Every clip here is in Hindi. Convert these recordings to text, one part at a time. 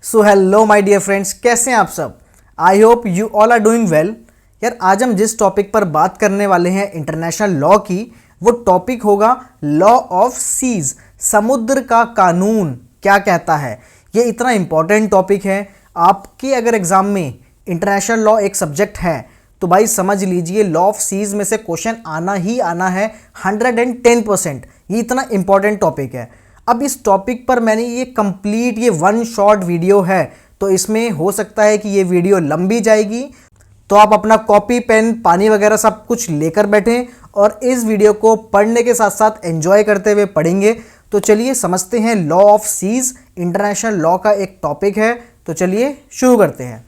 So hello my dear friends, कैसे हैं आप सब। I hope you all are doing well. यार आज हम जिस टॉपिक पर बात करने वाले हैं इंटरनेशनल लॉ की, वो टॉपिक होगा लॉ ऑफ सीज। समुद्र का कानून क्या कहता है। ये इतना इंपॉर्टेंट टॉपिक है। आपके अगर एग्जाम में इंटरनेशनल लॉ एक सब्जेक्ट है तो भाई समझ लीजिए लॉ ऑफ सीज में से क्वेश्चन आना ही आना है 110%। ये इतना इंपॉर्टेंट टॉपिक है। अब इस टॉपिक पर मैंने ये कंप्लीट ये वन शॉट वीडियो है, तो इसमें हो सकता है कि ये वीडियो लंबी जाएगी, तो आप अपना कॉपी पेन पानी वगैरह सब कुछ लेकर बैठें और इस वीडियो को पढ़ने के साथ साथ एंजॉय करते हुए पढ़ेंगे। तो चलिए समझते हैं law of seas. International law का एक टॉपिक है, तो चलिए शुरू करते हैं।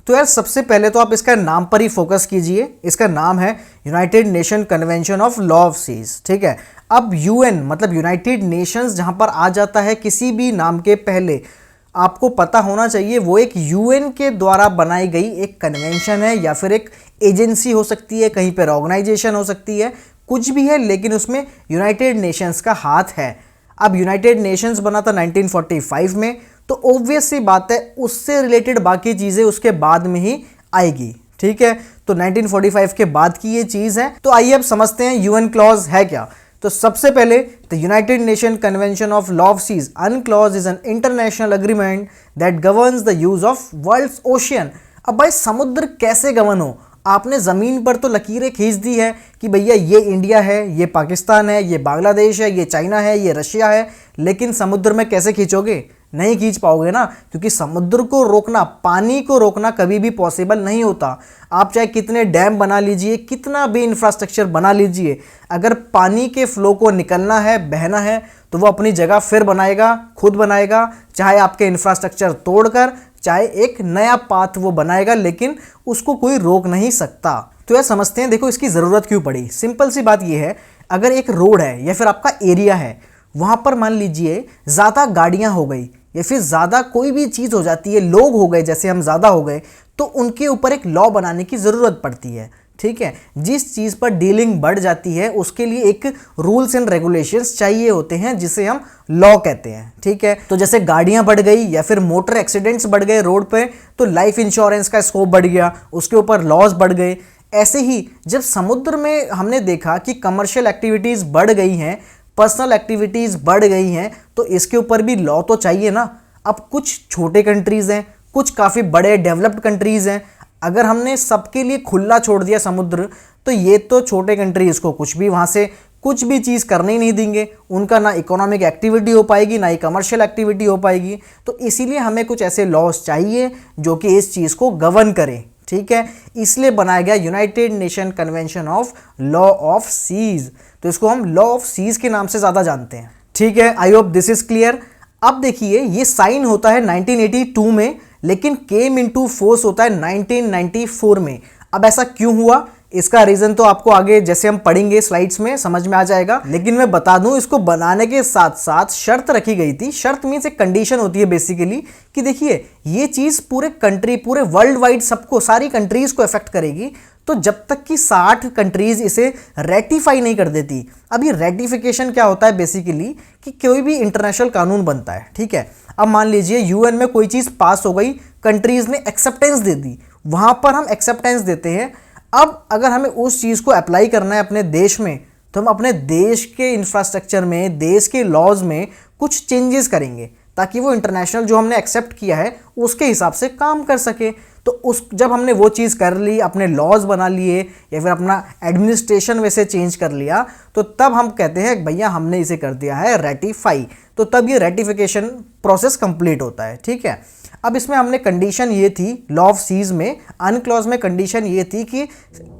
तो यार सबसे पहले तो आप इसका नाम पर ही फोकस कीजिए। इसका नाम है United Nation convention of law of seas, ठीक है। अब यूएन मतलब यूनाइटेड नेशंस जहां पर आ जाता है किसी भी नाम के पहले, आपको पता होना चाहिए वो एक यूएन के द्वारा बनाई गई एक कन्वेंशन है, या फिर एक एजेंसी हो सकती है, कहीं पर ऑर्गेनाइजेशन हो सकती है, कुछ भी है, लेकिन उसमें यूनाइटेड नेशंस का हाथ है। अब यूनाइटेड नेशंस बना था 1945 में, तो ऑब्वियस सी बात है उससे रिलेटेड बाकी चीज़ें उसके बाद में ही आएगी, ठीक है। तो 1945 के बाद की ये चीज़ है। तो आइए अब समझते हैं यूएन क्लॉज है क्या। तो सबसे पहले the United Nation convention of law of seas UNCLOS is an international agreement that governs the use of world's ocean. अब भाई समुद्र कैसे गवर्न हो। आपने ज़मीन पर तो लकीरें खींच दी है कि भैया ये इंडिया है, ये पाकिस्तान है, ये बांग्लादेश है, ये चाइना है, ये रशिया है, लेकिन समुद्र में कैसे खींचोगे। नहीं खींच पाओगे ना, क्योंकि समुद्र को रोकना, पानी को रोकना कभी भी पॉसिबल नहीं होता। आप चाहे कितने डैम बना लीजिए, कितना भी इंफ्रास्ट्रक्चर बना लीजिए, अगर पानी के फ्लो को निकलना है, बहना है, तो वो अपनी जगह फिर बनाएगा, खुद बनाएगा, चाहे आपके इंफ्रास्ट्रक्चर तोड़कर, चाहे एक नया पाथ वो बनाएगा, लेकिन उसको कोई रोक नहीं सकता। तो यह समझते हैं, देखो इसकी ज़रूरत क्यों पड़ी। सिंपल सी बात यह है, अगर एक रोड है या फिर आपका एरिया है, वहाँ पर मान लीजिए ज़्यादा गाड़ियाँ हो गई या फिर ज़्यादा कोई भी चीज़ हो जाती है, लोग हो गए, जैसे हम ज़्यादा हो गए, तो उनके ऊपर एक लॉ बनाने की ज़रूरत पड़ती है, ठीक है। जिस चीज़ पर डीलिंग बढ़ जाती है उसके लिए एक रूल्स एंड रेगुलेशंस चाहिए होते हैं, जिसे हम लॉ कहते हैं, ठीक है। तो जैसे गाड़ियां बढ़ गई या फिर मोटर एक्सीडेंट्स बढ़ गए रोड पे, तो लाइफ इंश्योरेंस का स्कोप बढ़ गया, उसके ऊपर लॉज बढ़ गए। ऐसे ही जब समुद्र में हमने देखा कि कमर्शियल एक्टिविटीज़ बढ़ गई हैं, पर्सनल एक्टिविटीज़ बढ़ गई हैं, तो इसके ऊपर भी लॉ तो चाहिए ना। अब कुछ छोटे कंट्रीज़ हैं, कुछ काफ़ी बड़े डेवलप्ड कंट्रीज़ हैं। अगर हमने सबके लिए खुला छोड़ दिया समुद्र, तो ये तो छोटे कंट्रीज़ को कुछ भी वहाँ से कुछ भी चीज़ करने ही नहीं देंगे। उनका ना इकोनॉमिक एक्टिविटी हो पाएगी, ना ही कमर्शियल एक्टिविटी हो पाएगी। तो इसीलिए हमें कुछ ऐसे लॉज चाहिए जो कि इस चीज़ को गवर्न करें, ठीक है। इसलिए बनाया गया United Nation convention of law of seas. तो इसको हम लॉ ऑफ सीज के नाम से ज़्यादा जानते हैं, ठीक है। I hope this is clear. अब देखिए ये साइन होता है 1982 में, लेकिन केम इनटू फोर्स होता है 1994 में। अब ऐसा क्यों हुआ, इसका रीजन तो आपको आगे जैसे हम पढ़ेंगे स्लाइड्स में समझ में आ जाएगा, लेकिन मैं बता दूं इसको बनाने के साथ साथ शर्त रखी गई थी। शर्त मीन्स एक कंडीशन होती है बेसिकली, कि देखिए ये चीज पूरे कंट्री, पूरे वर्ल्ड वाइड सबको, सारी कंट्रीज को इफेक्ट करेगी, तो जब तक कि 60 कंट्रीज इसे रेटिफाई नहीं कर देती। अब ये रेटिफिकेशन क्या होता है बेसिकली, कि कोई भी इंटरनेशनल कानून बनता है, ठीक है। अब मान लीजिए यूएन में कोई चीज़ पास हो गई, कंट्रीज ने एक्सेप्टेंस दे दी, वहाँ पर हम एक्सेप्टेंस देते हैं। अब अगर हमें उस चीज़ को अप्लाई करना है अपने देश में, तो हम अपने देश के इंफ्रास्ट्रक्चर में, देश के लॉज में कुछ चेंजेस करेंगे, ताकि वो इंटरनेशनल जो हमने एक्सेप्ट किया है उसके हिसाब से काम कर सके। तो उस जब हमने वो चीज़ कर ली, अपने लॉज बना लिए या फिर अपना एडमिनिस्ट्रेशन वैसे चेंज कर लिया, तो तब हम कहते हैं भैया हमने इसे कर दिया है रेटिफाई। तो तब ये रेटिफिकेशन प्रोसेस कंप्लीट होता है, ठीक है। अब इसमें हमने कंडीशन ये थी लॉ ऑफ सीज में, अनक्लॉज में कंडीशन ये थी कि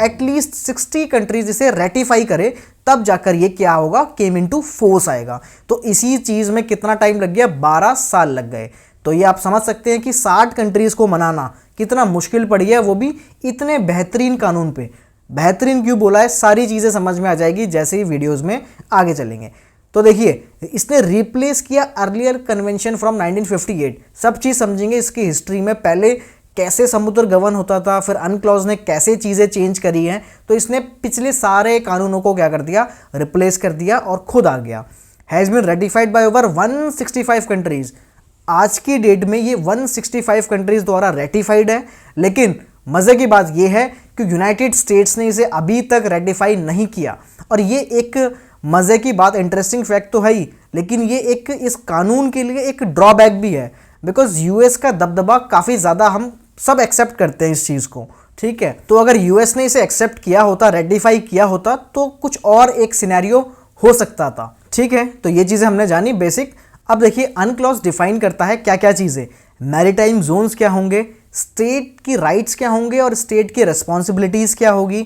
एटलीस्ट 60 कंट्रीज इसे रेटिफाई करे, तब जाकर ये क्या होगा, केम इनटू फोर्स आएगा। तो इसी चीज़ में कितना टाइम लग गया, 12 साल लग गए। तो ये आप समझ सकते हैं कि 60 कंट्रीज़ को मनाना कितना मुश्किल पड़ गया, वो भी इतने बेहतरीन कानून पे। बेहतरीन क्यों बोला है, सारी चीज़ें समझ में आ जाएगी जैसे ही वीडियोज़ में आगे चलेंगे। तो देखिए इसने रिप्लेस किया अर्लियर कन्वेंशन फ्रॉम 1958। सब चीज़ समझेंगे इसकी हिस्ट्री में, पहले कैसे समुद्र गवर्न होता था, फिर अनक्लॉज ने कैसे चीज़ें चेंज करी हैं। तो इसने पिछले सारे कानूनों को क्या कर दिया, रिप्लेस कर दिया और खुद आ गया। Has been ratified by over 165 countries. आज की डेट में ये 165 कंट्रीज द्वारा रेटिफाइड है, लेकिन मज़े की बात ये है कि यूनाइटेड स्टेट्स ने इसे अभी तक रेटिफाई नहीं किया। और ये एक मज़े की बात, इंटरेस्टिंग फैक्ट तो है ही, लेकिन ये एक इस कानून के लिए एक ड्रॉबैक भी है, बिकॉज यूएस का दबदबा काफ़ी ज़्यादा हम सब एक्सेप्ट करते हैं इस चीज़ को, ठीक है। तो अगर यूएस ने इसे एक्सेप्ट किया होता, रेटिफाई किया होता, तो कुछ और एक सिनेरियो हो सकता था, ठीक है। तो ये चीज़ें हमने जानी बेसिक। अब देखिए अनक्लॉज डिफाइन करता है क्या क्या चीज़ें, मैरीटाइम जोन्स क्या होंगे, स्टेट की राइट्स क्या होंगे और स्टेट की रिस्पॉन्सिबिलिटीज़ क्या होगी,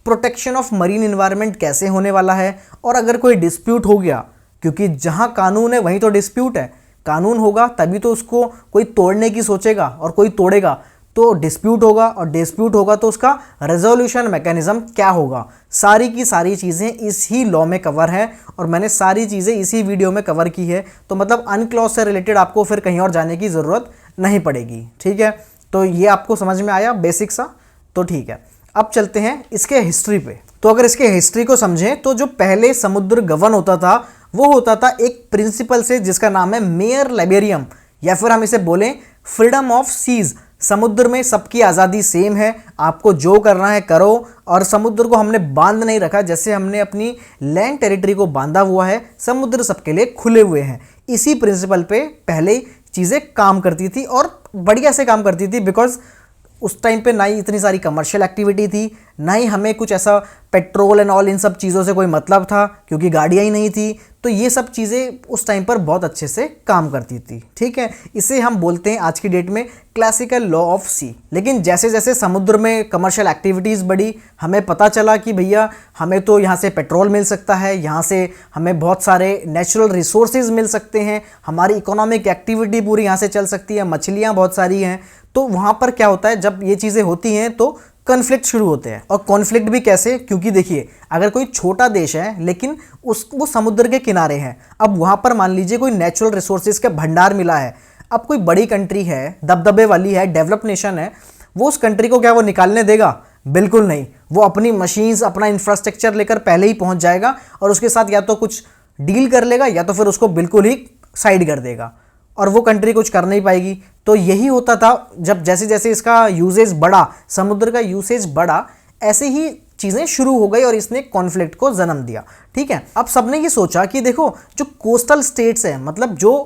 प्रोटेक्शन ऑफ मरीन इन्वायरमेंट कैसे होने वाला है, और अगर कोई डिस्प्यूट हो गया, क्योंकि जहाँ कानून है वहीं तो डिस्प्यूट है, कानून होगा तभी तो उसको कोई तोड़ने की सोचेगा और कोई तोड़ेगा तो डिस्प्यूट होगा, और डिस्प्यूट होगा तो उसका रेजोल्यूशन मैकेनिज्म क्या होगा। सारी की सारी चीज़ें इस ही लॉ में कवर है और मैंने सारी चीज़ें इसी वीडियो में कवर की है। तो मतलब अनक्लॉज से रिलेटेड आपको फिर कहीं और जाने की ज़रूरत नहीं पड़ेगी, ठीक है। तो ये आपको समझ में आया बेसिक सा, तो ठीक है। अब चलते हैं इसके हिस्ट्री पे। तो अगर इसके हिस्ट्री को समझें तो जो पहले समुद्र गवर्न होता था वो होता था एक प्रिंसिपल से जिसका नाम है मेयर लाइबेरियम, या फिर हम इसे बोलें फ्रीडम ऑफ सीज। समुद्र में सबकी आज़ादी सेम है, आपको जो करना है करो, और समुद्र को हमने बांध नहीं रखा जैसे हमने अपनी लैंड टेरिटरी को बांधा हुआ है, समुद्र सबके लिए खुले हुए हैं। इसी प्रिंसिपल पे पहले चीज़ें काम करती थी और बढ़िया से काम करती थी, बिकॉज उस टाइम पे ना ही इतनी सारी कमर्शियल एक्टिविटी थी, ना ही हमें कुछ ऐसा पेट्रोल एंड ऑल इन सब चीज़ों से कोई मतलब था, क्योंकि गाड़ियाँ ही नहीं थी। तो ये सब चीज़ें उस टाइम पर बहुत अच्छे से काम करती थी, ठीक है। इसे हम बोलते हैं आज की डेट में क्लासिकल लॉ ऑफ सी। लेकिन जैसे जैसे समुद्र में कमर्शियल एक्टिविटीज़ बढ़ी, हमें पता चला कि भैया हमें तो यहाँ से पेट्रोल मिल सकता है, यहाँ से हमें बहुत सारे नेचुरल रिसोर्सेज मिल सकते हैं, हमारी इकोनॉमिक एक्टिविटी पूरी यहाँ से चल सकती है, मछलियाँ बहुत सारी हैं। तो वहाँ पर क्या होता है, जब ये चीज़ें होती हैं तो कॉन्फ्लिक्ट शुरू होते हैं। और कॉन्फ्लिक्ट भी कैसे, क्योंकि देखिए अगर कोई छोटा देश है लेकिन वो समुद्र के किनारे है, अब वहाँ पर मान लीजिए कोई नेचुरल रिसोर्सेज का भंडार मिला है, अब कोई बड़ी कंट्री है, दबदबे वाली है, डेवलप नेशन है, वो उस कंट्री को क्या वो निकालने देगा? बिल्कुल नहीं। वो अपनी मशीन्स, अपना इंफ्रास्ट्रक्चर लेकर पहले ही पहुँच जाएगा और उसके साथ या तो कुछ डील कर लेगा या तो फिर उसको बिल्कुल ही साइड कर देगा, और वो कंट्री कुछ कर नहीं पाएगी। तो यही होता था, जब जैसे जैसे इसका यूसेज बढ़ा, समुद्र का यूसेज बढ़ा, ऐसे ही चीज़ें शुरू हो गई और इसने कॉन्फ्लिक्ट को जन्म दिया, ठीक है। अब सबने ये सोचा कि देखो जो कोस्टल स्टेट्स हैं, मतलब जो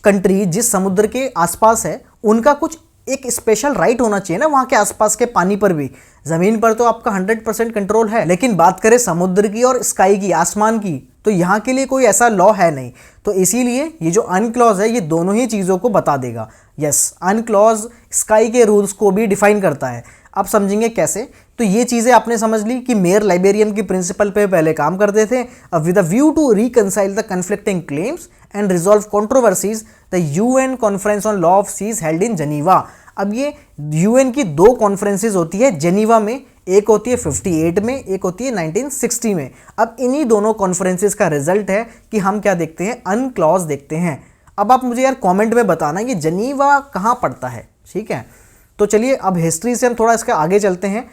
कंट्री जिस समुद्र के आसपास है, उनका कुछ एक स्पेशल राइट होना चाहिए ना वहाँ के आसपास के पानी पर भी। ज़मीन पर तो आपका 100% कंट्रोल है, लेकिन बात करें समुद्र की और स्काई की, आसमान की, तो यहाँ के लिए कोई ऐसा लॉ है नहीं। तो इसीलिए ये जो अनक्लॉज है ये दोनों ही चीज़ों को बता देगा। यस, अनक्लॉज स्काई के रूल्स को भी डिफाइन करता है। आप समझेंगे कैसे? तो ये चीज़ें आपने समझ ली कि मेयर लाइबेरियम की प्रिंसिपल पे पहले काम करते थे। With a view to reconcile the conflicting claims and resolve controversies, the UN conference on law of seas held in Geneva. अब ये यूएन की 2 कॉन्फ्रेंसेज होती है जेनीवा में, एक होती है 58 में, एक होती है 1960 में। अब इन्हीं दोनों कॉन्फ्रेंसेज का रिजल्ट है कि हम क्या देखते हैं, अनक्लॉज देखते हैं। अब आप मुझे यार कमेंट में बताना ये जेनीवा कहाँ पड़ता है, ठीक है। तो चलिए अब हिस्ट्री से हम थोड़ा इसके आगे चलते हैं।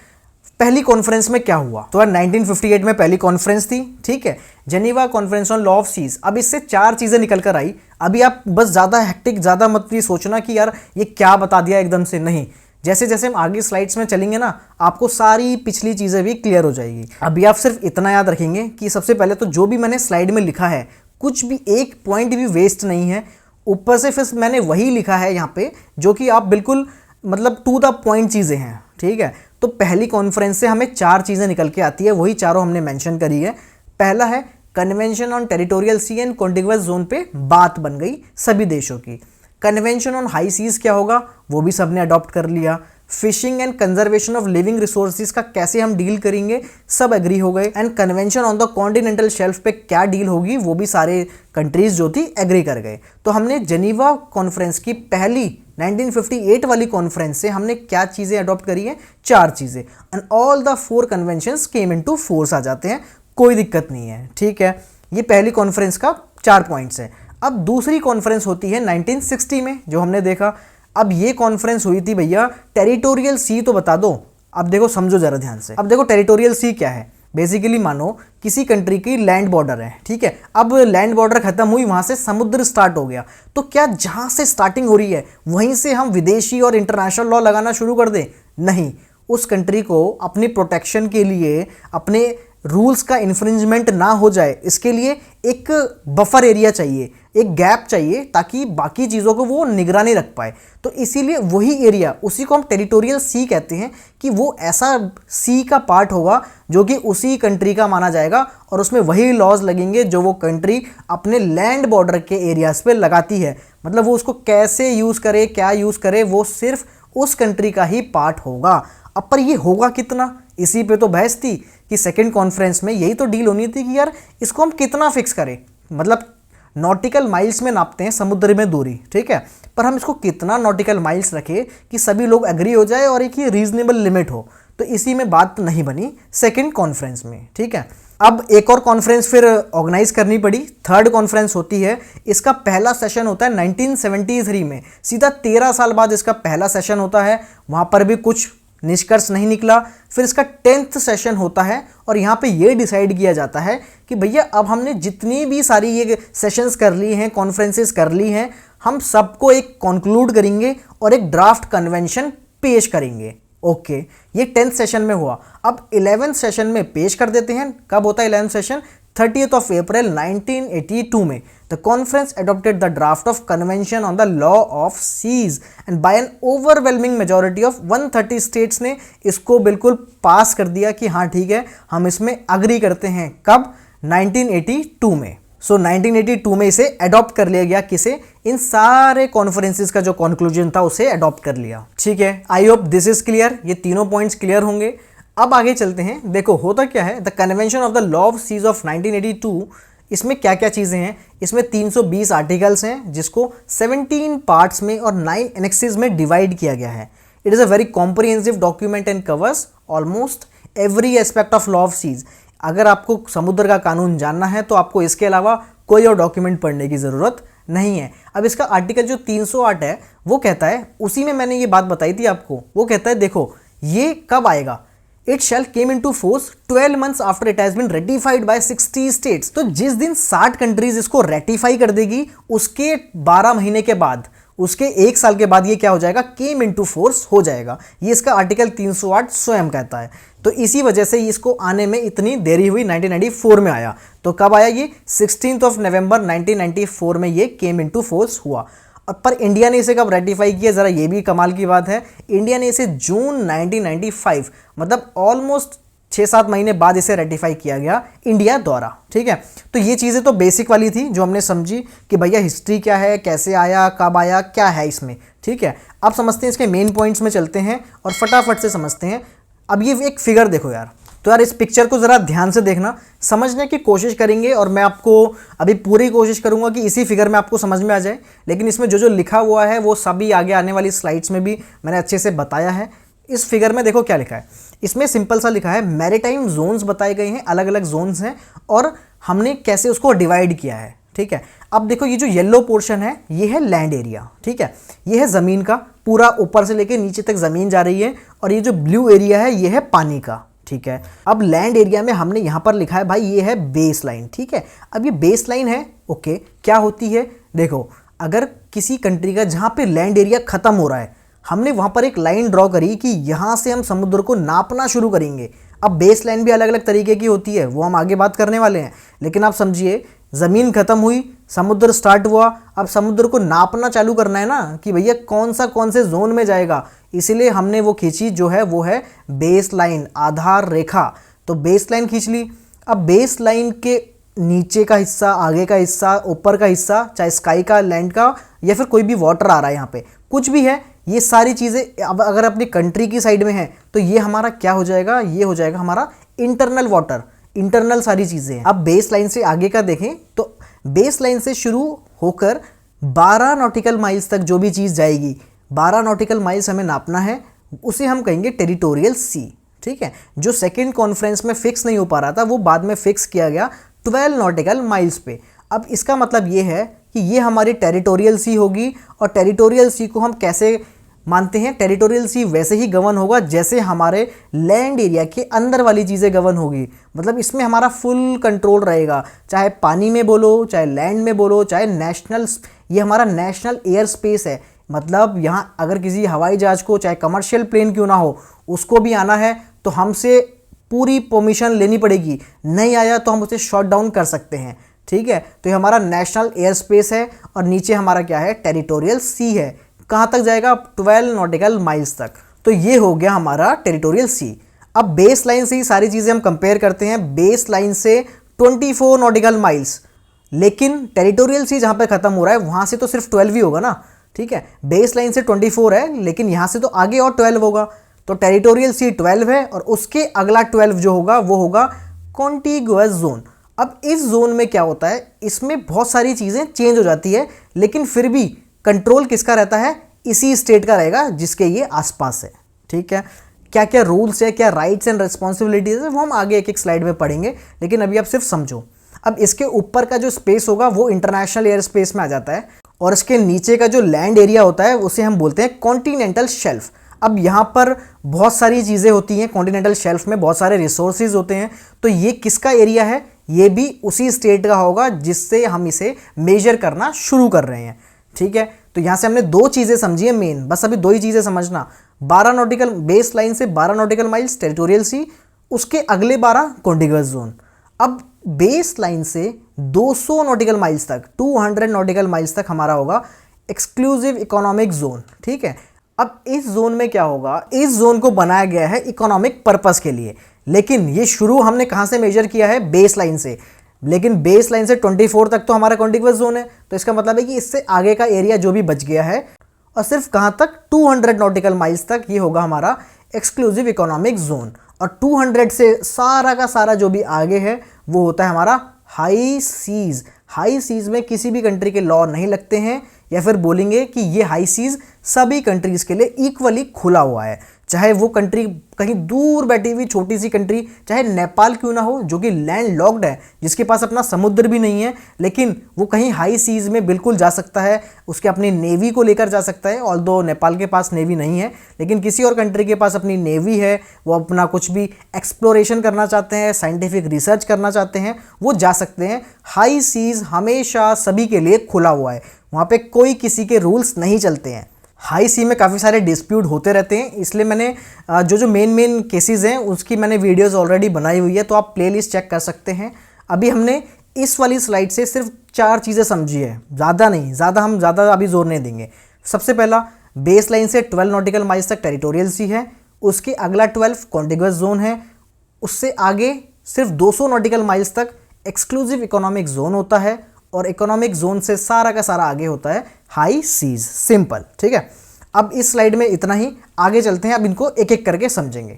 पहली कॉन्फ्रेंस में क्या हुआ, तो यार 1958 में पहली कॉन्फ्रेंस थी, ठीक है, Geneva conference on law of seas. अब इससे 4 चीज़ें निकल कर आई। अभी आप बस ज़्यादा हेक्टिक, ज़्यादा मत ये सोचना कि यार ये क्या बता दिया एकदम से, नहीं। जैसे जैसे हम आगे स्लाइड्स में चलेंगे ना, आपको सारी पिछली चीज़ें भी क्लियर हो जाएगी। अभी आप सिर्फ इतना याद रखेंगे कि सबसे पहले तो जो भी मैंने स्लाइड में लिखा है, कुछ भी एक पॉइंट भी वेस्ट नहीं है। ऊपर से फिर मैंने वही लिखा है यहाँ पे जो कि आप बिल्कुल मतलब टू द पॉइंट चीज़ें हैं, ठीक है। तो पहली कॉन्फ्रेंस से हमें 4 चीज़ें निकल के आती है, वही चारों हमने मेंशन करी है। पहला है convention on territorial C and contiguous zone पे बात बन गई सभी देशों की। कन्वेंशन ऑन हाई सीज क्या होगा वो भी सबने अडॉप्ट कर लिया। Fishing and conservation of living resources का कैसे हम डील करेंगे सब एग्री हो गए। And convention on the continental shelf पे क्या डील होगी वो भी सारे कंट्रीज जो थी एग्री कर गए। तो हमने जेनीवा कॉन्फ्रेंस की पहली 1958 वाली कॉन्फ्रेंस से हमने क्या चीज़ें अडॉप्ट करी है, 4 चीज़ें। And all the 4 conventions came into force आ जाते हैं, कोई दिक्कत नहीं है, ठीक है। ये पहली कॉन्फ्रेंस का 4 पॉइंट्स है। अब दूसरी कॉन्फ्रेंस होती है 1960 में, जो हमने देखा। अब ये कॉन्फ्रेंस हुई थी भैया टेरिटोरियल सी, तो बता दो। अब देखो समझो जरा ध्यान से। अब देखो टेरिटोरियल सी क्या है, बेसिकली मानो किसी कंट्री की लैंड बॉर्डर है, ठीक है। अब लैंड बॉर्डर खत्म हुई, वहां से समुद्र स्टार्ट हो गया, तो क्या जहां से स्टार्टिंग हो रही है वहीं से हम विदेशी और इंटरनेशनल लॉ लगाना शुरू कर दें? नहीं, उस कंट्री को अपनी प्रोटेक्शन के लिए, अपने रूल्स का इन्फ्रिंजमेंट ना हो जाए, इसके लिए एक बफर एरिया चाहिए, एक गैप चाहिए, ताकि बाकी चीज़ों को वो निगरानी रख पाए। तो इसीलिए वही एरिया, उसी को हम टेरिटोरियल सी कहते हैं, कि वो ऐसा सी का पार्ट होगा जो कि उसी कंट्री का माना जाएगा और उसमें वही लॉज लगेंगे जो वो कंट्री अपने लैंड बॉर्डर के एरियाज पे लगाती है। मतलब वो उसको कैसे यूज़ करे, क्या यूज़ करे, वो सिर्फ उस कंट्री का ही पार्ट होगा। अब पर ये होगा कितना, इसी पे तो बहस थी कि सेकंड कॉन्फ्रेंस में यही तो डील होनी थी कि यार इसको हम कितना फिक्स करें। मतलब नॉटिकल माइल्स में नापते हैं समुद्र में दूरी, ठीक है, पर हम इसको कितना नॉटिकल माइल्स रखें कि सभी लोग एग्री हो जाए और एक ही रीजनेबल लिमिट हो। तो इसी में बात नहीं बनी सेकंड कॉन्फ्रेंस में, ठीक है। अब एक और कॉन्फ्रेंस फिर ऑर्गेनाइज करनी पड़ी, थर्ड कॉन्फ्रेंस होती है। इसका पहला सेशन होता है 1973 में, सीधा 13 साल बाद इसका पहला सेशन होता है। वहाँ पर भी कुछ निष्कर्ष नहीं निकला। फिर इसका 10th सेशन होता है और यहाँ पे ये डिसाइड किया जाता है कि भैया अब हमने जितनी भी सारी ये सेशंस कर ली हैं, कॉन्फ्रेंसेस कर ली हैं, हम सबको एक कंक्लूड करेंगे और एक ड्राफ्ट कन्वेंशन पेश करेंगे। ओके, ये 10th सेशन में हुआ। अब 11th सेशन में पेश कर देते हैं। कब होता है 11th session? 30th of April 1982 में the conference adopted the draft of convention on the law of seas and by an overwhelming majority of 130 states ने इसको बिल्कुल पास कर दिया कि हाँ ठीक है, हम इसमें अग्री करते हैं। कब? 1982 में। सो 1982 में इसे अडॉप्ट कर लिया गया। किसे? इन सारे कॉन्फ्रेंसेस का जो कंक्लूजन था उसे अडॉप्ट कर लिया। ठीक है, I hope this is clear. ये तीनों पॉइंट्स क्लियर होंगे। अब आगे चलते हैं। देखो होता क्या है, the convention of the law of seas of 1982, इसमें क्या क्या चीज़ें हैं? इसमें 320 आर्टिकल्स हैं जिसको 17 पार्ट्स में और 9 एनेक्सेस में डिवाइड किया गया है। It is a very comprehensive document and covers almost every aspect of law of seas. अगर आपको समुद्र का कानून जानना है तो आपको इसके अलावा कोई और डॉक्यूमेंट पढ़ने की ज़रूरत नहीं है। अब इसका आर्टिकल जो 308 है वो कहता है, उसी में मैंने ये बात बताई थी आपको, वो कहता है देखो ये कब आएगा, It shall came into force 12 months after it has been ratified by 60 states। तो जिस दिन 60 कंट्रीज इसको रेटिफाई कर देगी उसके 12 महीने के बाद, उसके 1 साल के बाद ये क्या हो जाएगा, केम इनटू फोर्स हो जाएगा। ये इसका आर्टिकल 308 स्वयं कहता है। तो इसी वजह से इसको आने में इतनी देरी हुई, 1994 में आया। तो कब आया ये? 16 नवंबर 1994 में ये केम इनटू फोर्स हुआ। पर इंडिया ने इसे कब रेटिफाई किया, ज़रा ये भी कमाल की बात है। इंडिया ने इसे जून 1995, मतलब ऑलमोस्ट 6-7 महीने बाद इसे रेटिफाई किया गया इंडिया द्वारा। ठीक है, तो ये चीज़ें तो बेसिक वाली थी जो हमने समझी कि भैया हिस्ट्री क्या है, कैसे आया, कब आया, क्या है इसमें। ठीक है, अब समझते हैं इसके मेन पॉइंट्स में चलते हैं और फटाफट से समझते हैं। अब ये एक फिगर देखो यार, तो यार इस पिक्चर को ज़रा ध्यान से देखना, समझने की कोशिश करेंगे और मैं आपको अभी पूरी कोशिश करूंगा कि इसी फिगर में आपको समझ में आ जाए। लेकिन इसमें जो जो लिखा हुआ है वो सभी आगे आने वाली स्लाइड्स में भी मैंने अच्छे से बताया है। इस फिगर में देखो क्या लिखा है, इसमें सिंपल सा लिखा है मैरीटाइम जोन्स बताए गए हैं, अलग अलग जोन्स हैं और हमने कैसे उसको डिवाइड किया है। ठीक है, अब देखो ये जो येलो पोर्शन है ये है लैंड एरिया। ठीक है, ये है ज़मीन का, पूरा ऊपर से लेके नीचे तक ज़मीन जा रही है, और ये जो ब्लू एरिया है ये है पानी का। ठीक है, अब लैंड एरिया में हमने यहाँ पर लिखा है भाई ये है बेस लाइन। ठीक है, अब ये बेस लाइन है, ओके, क्या होती है? देखो अगर किसी कंट्री का जहाँ पे लैंड एरिया ख़त्म हो रहा है, हमने वहाँ पर एक लाइन ड्रॉ करी कि यहाँ से हम समुद्र को नापना शुरू करेंगे। अब बेस लाइन भी अलग अलग तरीके की होती है, वो हम आगे बात करने वाले हैं। लेकिन आप समझिए, ज़मीन ख़त्म हुई, समुद्र स्टार्ट हुआ, अब समुद्र को नापना चालू करना है ना कि भैया कौन से जोन में जाएगा। इसीलिए हमने वो खींची जो है वो है बेस लाइन, आधार रेखा। तो बेस लाइन खींच ली। अब बेस लाइन के नीचे का हिस्सा, आगे का हिस्सा, ऊपर का हिस्सा, चाहे स्काई का, लैंड का, या फिर कोई भी वाटर आ रहा है यहाँ पे, कुछ भी है, ये सारी चीज़ें अब अगर अपनी कंट्री की साइड में है तो ये हमारा क्या हो जाएगा, ये हो जाएगा हमारा इंटरनल वाटर, इंटरनल सारी चीज़ें हैं। अब बेस लाइन से आगे का देखें तो बेस लाइन से शुरू होकर 12 नॉटिकल माइल्स तक जो भी चीज़ जाएगी, 12 नॉटिकल माइल्स हमें नापना है, उसे हम कहेंगे टेरिटोरियल सी। ठीक है, जो सेकेंड कॉन्फ्रेंस में फिक्स नहीं हो पा रहा था वो बाद में फिक्स किया गया 12 नॉटिकल माइल्स पे। अब इसका मतलब ये है कि ये हमारी टेरिटोरियल सी होगी, और टेरिटोरियल सी को हम कैसे मानते हैं टेरिटोरियल सी वैसे ही गवर्न होगा जैसे हमारे लैंड एरिया के अंदर वाली चीज़ें गवर्न होगी। मतलब इसमें हमारा फुल कंट्रोल रहेगा, चाहे पानी में बोलो, चाहे लैंड में बोलो, चाहे नेशनल, ये हमारा नेशनल एयर स्पेस है। मतलब यहाँ अगर किसी हवाई जहाज़ को, चाहे कमर्शियल प्लेन क्यों ना हो, उसको भी आना है तो हमसे पूरी परमिशन लेनी पड़ेगी। नहीं आया तो हम उसे शॉट डाउन कर सकते हैं। ठीक है, तो ये हमारा नेशनल एयर स्पेस है और नीचे हमारा क्या है, टेरिटोरियल सी है। कहाँ तक जाएगा, 12 नॉटिकल माइल्स तक। तो ये हो गया हमारा टेरिटोरियल सी। अब बेस लाइन से ही सारी चीज़ें हम कंपेयर करते हैं। बेस लाइन से 24 नॉटिकल माइल्स, लेकिन टेरिटोरियल सी जहाँ पे ख़त्म हो रहा है वहाँ से तो सिर्फ 12 ही होगा ना। ठीक है, बेस लाइन से 24 है, लेकिन यहाँ से तो आगे और 12 होगा। तो टेरिटोरियल सी 12 है और उसके अगला 12 जो होगा वो होगा कॉन्टिगुअस जोन। अब इस जोन में क्या होता है, इसमें बहुत सारी चीज़ें चेंज हो जाती है, लेकिन फिर भी कंट्रोल किसका रहता है, इसी स्टेट का रहेगा जिसके ये आसपास है। ठीक है, क्या क्या रूल्स है, क्या राइट्स एंड रिस्पॉन्सिबिलिटीज है, वो हम आगे एक एक स्लाइड में पढ़ेंगे, लेकिन अभी आप सिर्फ समझो। अब इसके ऊपर का जो स्पेस होगा वो इंटरनेशनल एयर स्पेस में आ जाता है, और इसके नीचे का जो लैंड एरिया होता है उसे हम बोलते हैं कॉन्टिनेंटल शेल्फ। अब यहाँ पर बहुत सारी चीज़ें होती हैं, कॉन्टिनेंटल शेल्फ में बहुत सारे रिसोर्सेज होते हैं। तो ये किसका एरिया है, ये भी उसी स्टेट का होगा जिससे हम इसे मेजर करना शुरू कर रहे हैं। ठीक है, तो यहाँ से हमने दो चीज़ें समझी है मेन, बस अभी दो ही चीज़ें समझना। 12 नॉटिकल बेस लाइन से 12 नॉटिकल माइल्स टेरिटोरियल सी, उसके अगले 12 कॉन्टिगुअस जोन। अब बेस लाइन से 200 नॉटिकल माइल्स तक, 200 नॉटिकल माइल्स तक हमारा होगा एक्सक्लूसिव इकोनॉमिक जोन। ठीक है, अब इस जोन में क्या होगा, इस जोन को बनाया गया है इकोनॉमिक पर्पस के लिए, लेकिन ये शुरू हमने कहाँ से मेजर किया है, बेस लाइन से। लेकिन बेस लाइन से 24 तक तो हमारा कॉन्टिगुअस जोन है, तो इसका मतलब है कि इससे आगे का एरिया जो भी बच गया है, और सिर्फ कहाँ तक, 200 नॉटिकल माइल्स तक ये होगा हमारा एक्सक्लूसिव इकोनॉमिक जोन। और 200 से सारा का सारा जो भी आगे है वो होता है हमारा हाई सीज। हाई सीज में किसी भी कंट्री के लॉ नहीं लगते हैं, या फिर बोलेंगे कि ये हाई सीज सभी कंट्रीज के लिए इक्वली खुला हुआ है। चाहे वो कंट्री कहीं दूर बैठी हुई छोटी सी कंट्री, चाहे नेपाल क्यों ना हो, जो कि लैंड लॉक्ड है, जिसके पास अपना समुद्र भी नहीं है, लेकिन वो कहीं हाई सीज में बिल्कुल जा सकता है, उसके अपनी नेवी को लेकर जा सकता है। ऑल्दो नेपाल के पास नेवी नहीं है, लेकिन किसी और कंट्री के पास अपनी नेवी है, वो अपना कुछ भी एक्सप्लोरेशन करना चाहते हैं, साइंटिफिक रिसर्च करना चाहते हैं, वो जा सकते हैं। हाई सीज हमेशा सभी के लिए खुला हुआ है, वहाँ पे कोई किसी के रूल्स नहीं चलते हैं। हाई सी में काफ़ी सारे डिस्प्यूट होते रहते हैं, इसलिए मैंने जो मेन केसेस हैं उसकी मैंने वीडियोस ऑलरेडी बनाई हुई है, तो आप प्लेलिस्ट चेक कर सकते हैं। अभी हमने इस वाली स्लाइड से सिर्फ 4 चीज़ें समझी है, ज़्यादा नहीं, हम ज़्यादा अभी जोर नहीं देंगे। सबसे पहला, बेस लाइन से 12 नॉटिकल माइल्स तक टेरिटोरियल सी है, उसके अगला 12 कॉन्टिगुअस जोन है, उससे आगे सिर्फ 200 नॉटिकल माइल्स तक एक्सक्लूसिव इकोनॉमिक जोन होता है, और इकोनॉमिक जोन से सारा का सारा आगे होता है हाई सीज। सिंपल, ठीक है। अब इस स्लाइड में इतना ही, आगे चलते हैं, अब इनको एक एक करके समझेंगे।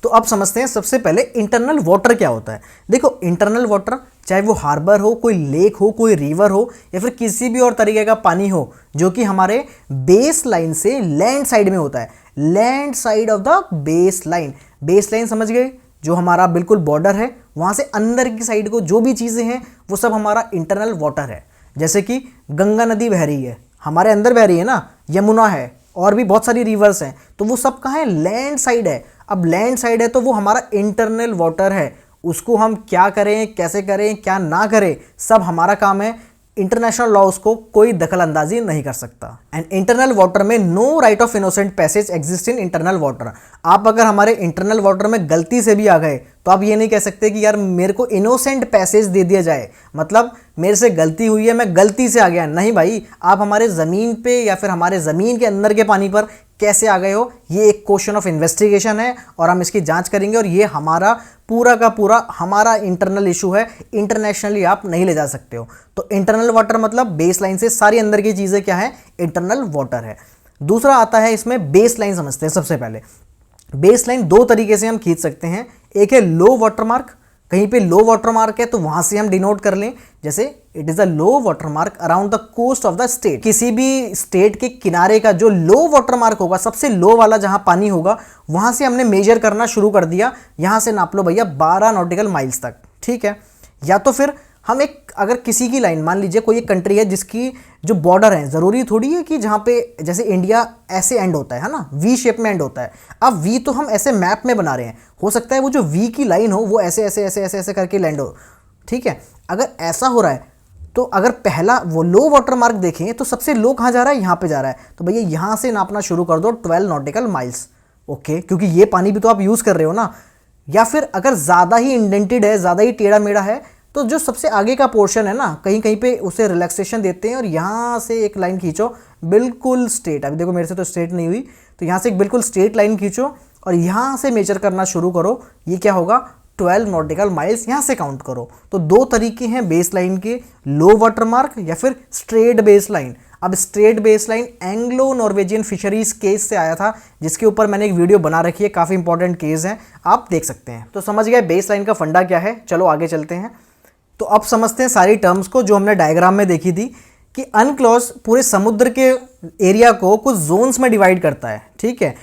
तो अब समझते हैं सबसे पहले इंटरनल वाटर क्या होता है। देखो, इंटरनल वाटर चाहे वो हार्बर हो, कोई लेक हो, कोई रिवर हो, या फिर किसी भी और तरीके का पानी हो जो कि हमारे बेस लाइन से लैंड साइड में होता है, land side of the base line. Base line समझ गए, जो हमारा बिल्कुल बॉर्डर है, वहाँ से अंदर की साइड को जो भी चीज़ें हैं वो सब हमारा इंटरनल वाटर है। जैसे कि गंगा नदी बह रही है, हमारे अंदर बह रही है ना, यमुना है, और भी बहुत सारी रिवर्स हैं, तो वो सब कहाँ है, लैंड साइड है। अब लैंड साइड है तो वो हमारा इंटरनल वाटर है, उसको हम क्या करें, कैसे करें, क्या ना करें, सब हमारा काम है। इंटरनेशनल लॉ उसको कोई दखल अंदाजी नहीं कर सकता। एंड इंटरनल वाटर में no right of innocent passage exist in internal water. आप अगर हमारे इंटरनल वाटर में गलती से भी आ गए तो आप ये नहीं कह सकते कि यार मेरे को इनोसेंट पैसेज दे दिया जाए, मतलब मेरे से गलती हुई है, मैं गलती से आ गया। नहीं भाई, आप हमारे ज़मीन पे या फिर हमारे ज़मीन के अंदर के पानी पर कैसे आ गए हो, ये एक क्वेश्चन ऑफ इन्वेस्टिगेशन है और हम इसकी जांच करेंगे, और ये हमारा पूरा का पूरा हमारा इंटरनल इशू है, इंटरनेशनली आप नहीं ले जा सकते हो। तो इंटरनल वाटर मतलब बेस लाइन से सारी अंदर की चीज़ें क्या है, इंटरनल वाटर है। दूसरा आता है इसमें बेस लाइन, समझते हैं। सबसे पहले बेस लाइन 2 तरीके से हम खींच सकते हैं। एक है लो वाटर मार्क, कहीं पे लो वाटर मार्क है तो वहां से हम डिनोट कर लें, जैसे it is a low water mark around the coast of the state. किसी भी स्टेट के किनारे का जो लो वाटर मार्क होगा, सबसे लो वाला जहां पानी होगा, वहां से हमने मेजर करना शुरू कर दिया। यहां से नाप लो भैया 12 नॉटिकल माइल्स तक, ठीक है। या तो फिर हम एक अगर किसी की लाइन, मान लीजिए कोई एक कंट्री है जिसकी जो बॉर्डर है, ज़रूरी थोड़ी है कि जहाँ पे जैसे इंडिया ऐसे एंड होता है ना, वी शेप में एंड होता है। अब वी तो हम ऐसे मैप में बना रहे हैं, हो सकता है वो जो वी की लाइन हो वो ऐसे ऐसे ऐसे ऐसे ऐसे करके लैंड हो, ठीक है। अगर ऐसा हो रहा है तो अगर पहला वो लो वाटर मार्क देखें तो सबसे लो कहाँ जा रहा है, यहाँ पे जा रहा है, तो भैया यहाँ से नापना शुरू कर दो 12 नॉटिकल माइल्स, ओके, क्योंकि ये पानी भी तो आप यूज़ कर रहे हो ना। या फिर अगर ज़्यादा ही इंडेंटेड है, ज़्यादा ही टेढ़ा मेढ़ा है, तो जो सबसे आगे का पोर्शन है ना, कहीं कहीं पे उसे रिलैक्सेशन देते हैं और यहाँ से एक लाइन खींचो बिल्कुल स्ट्रेट। अभी देखो मेरे से तो स्ट्रेट नहीं हुई, तो यहाँ से एक बिल्कुल स्ट्रेट लाइन खींचो और यहाँ से मेजर करना शुरू करो। ये क्या होगा, 12 नॉटिकल माइल्स यहाँ से काउंट करो। तो दो तरीके हैं बेस लाइन के, लो वाटर मार्क या फिर स्ट्रेट बेस लाइन। अब straight base line Anglo Norwegian fisheries case से आया था, जिसके ऊपर मैंने एक वीडियो बना रखी है, काफ़ी इंपॉर्टेंट केस है, आप देख सकते हैं। तो समझ गए बेस लाइन का फंडा क्या है। चलो आगे चलते हैं। तो अब समझते हैं सारी टर्म्स को जो हमने डायग्राम में देखी थी कि अनक्लोज पूरे समुद्र के एरिया को कुछ जोन्स में डिवाइड करता है, ठीक है।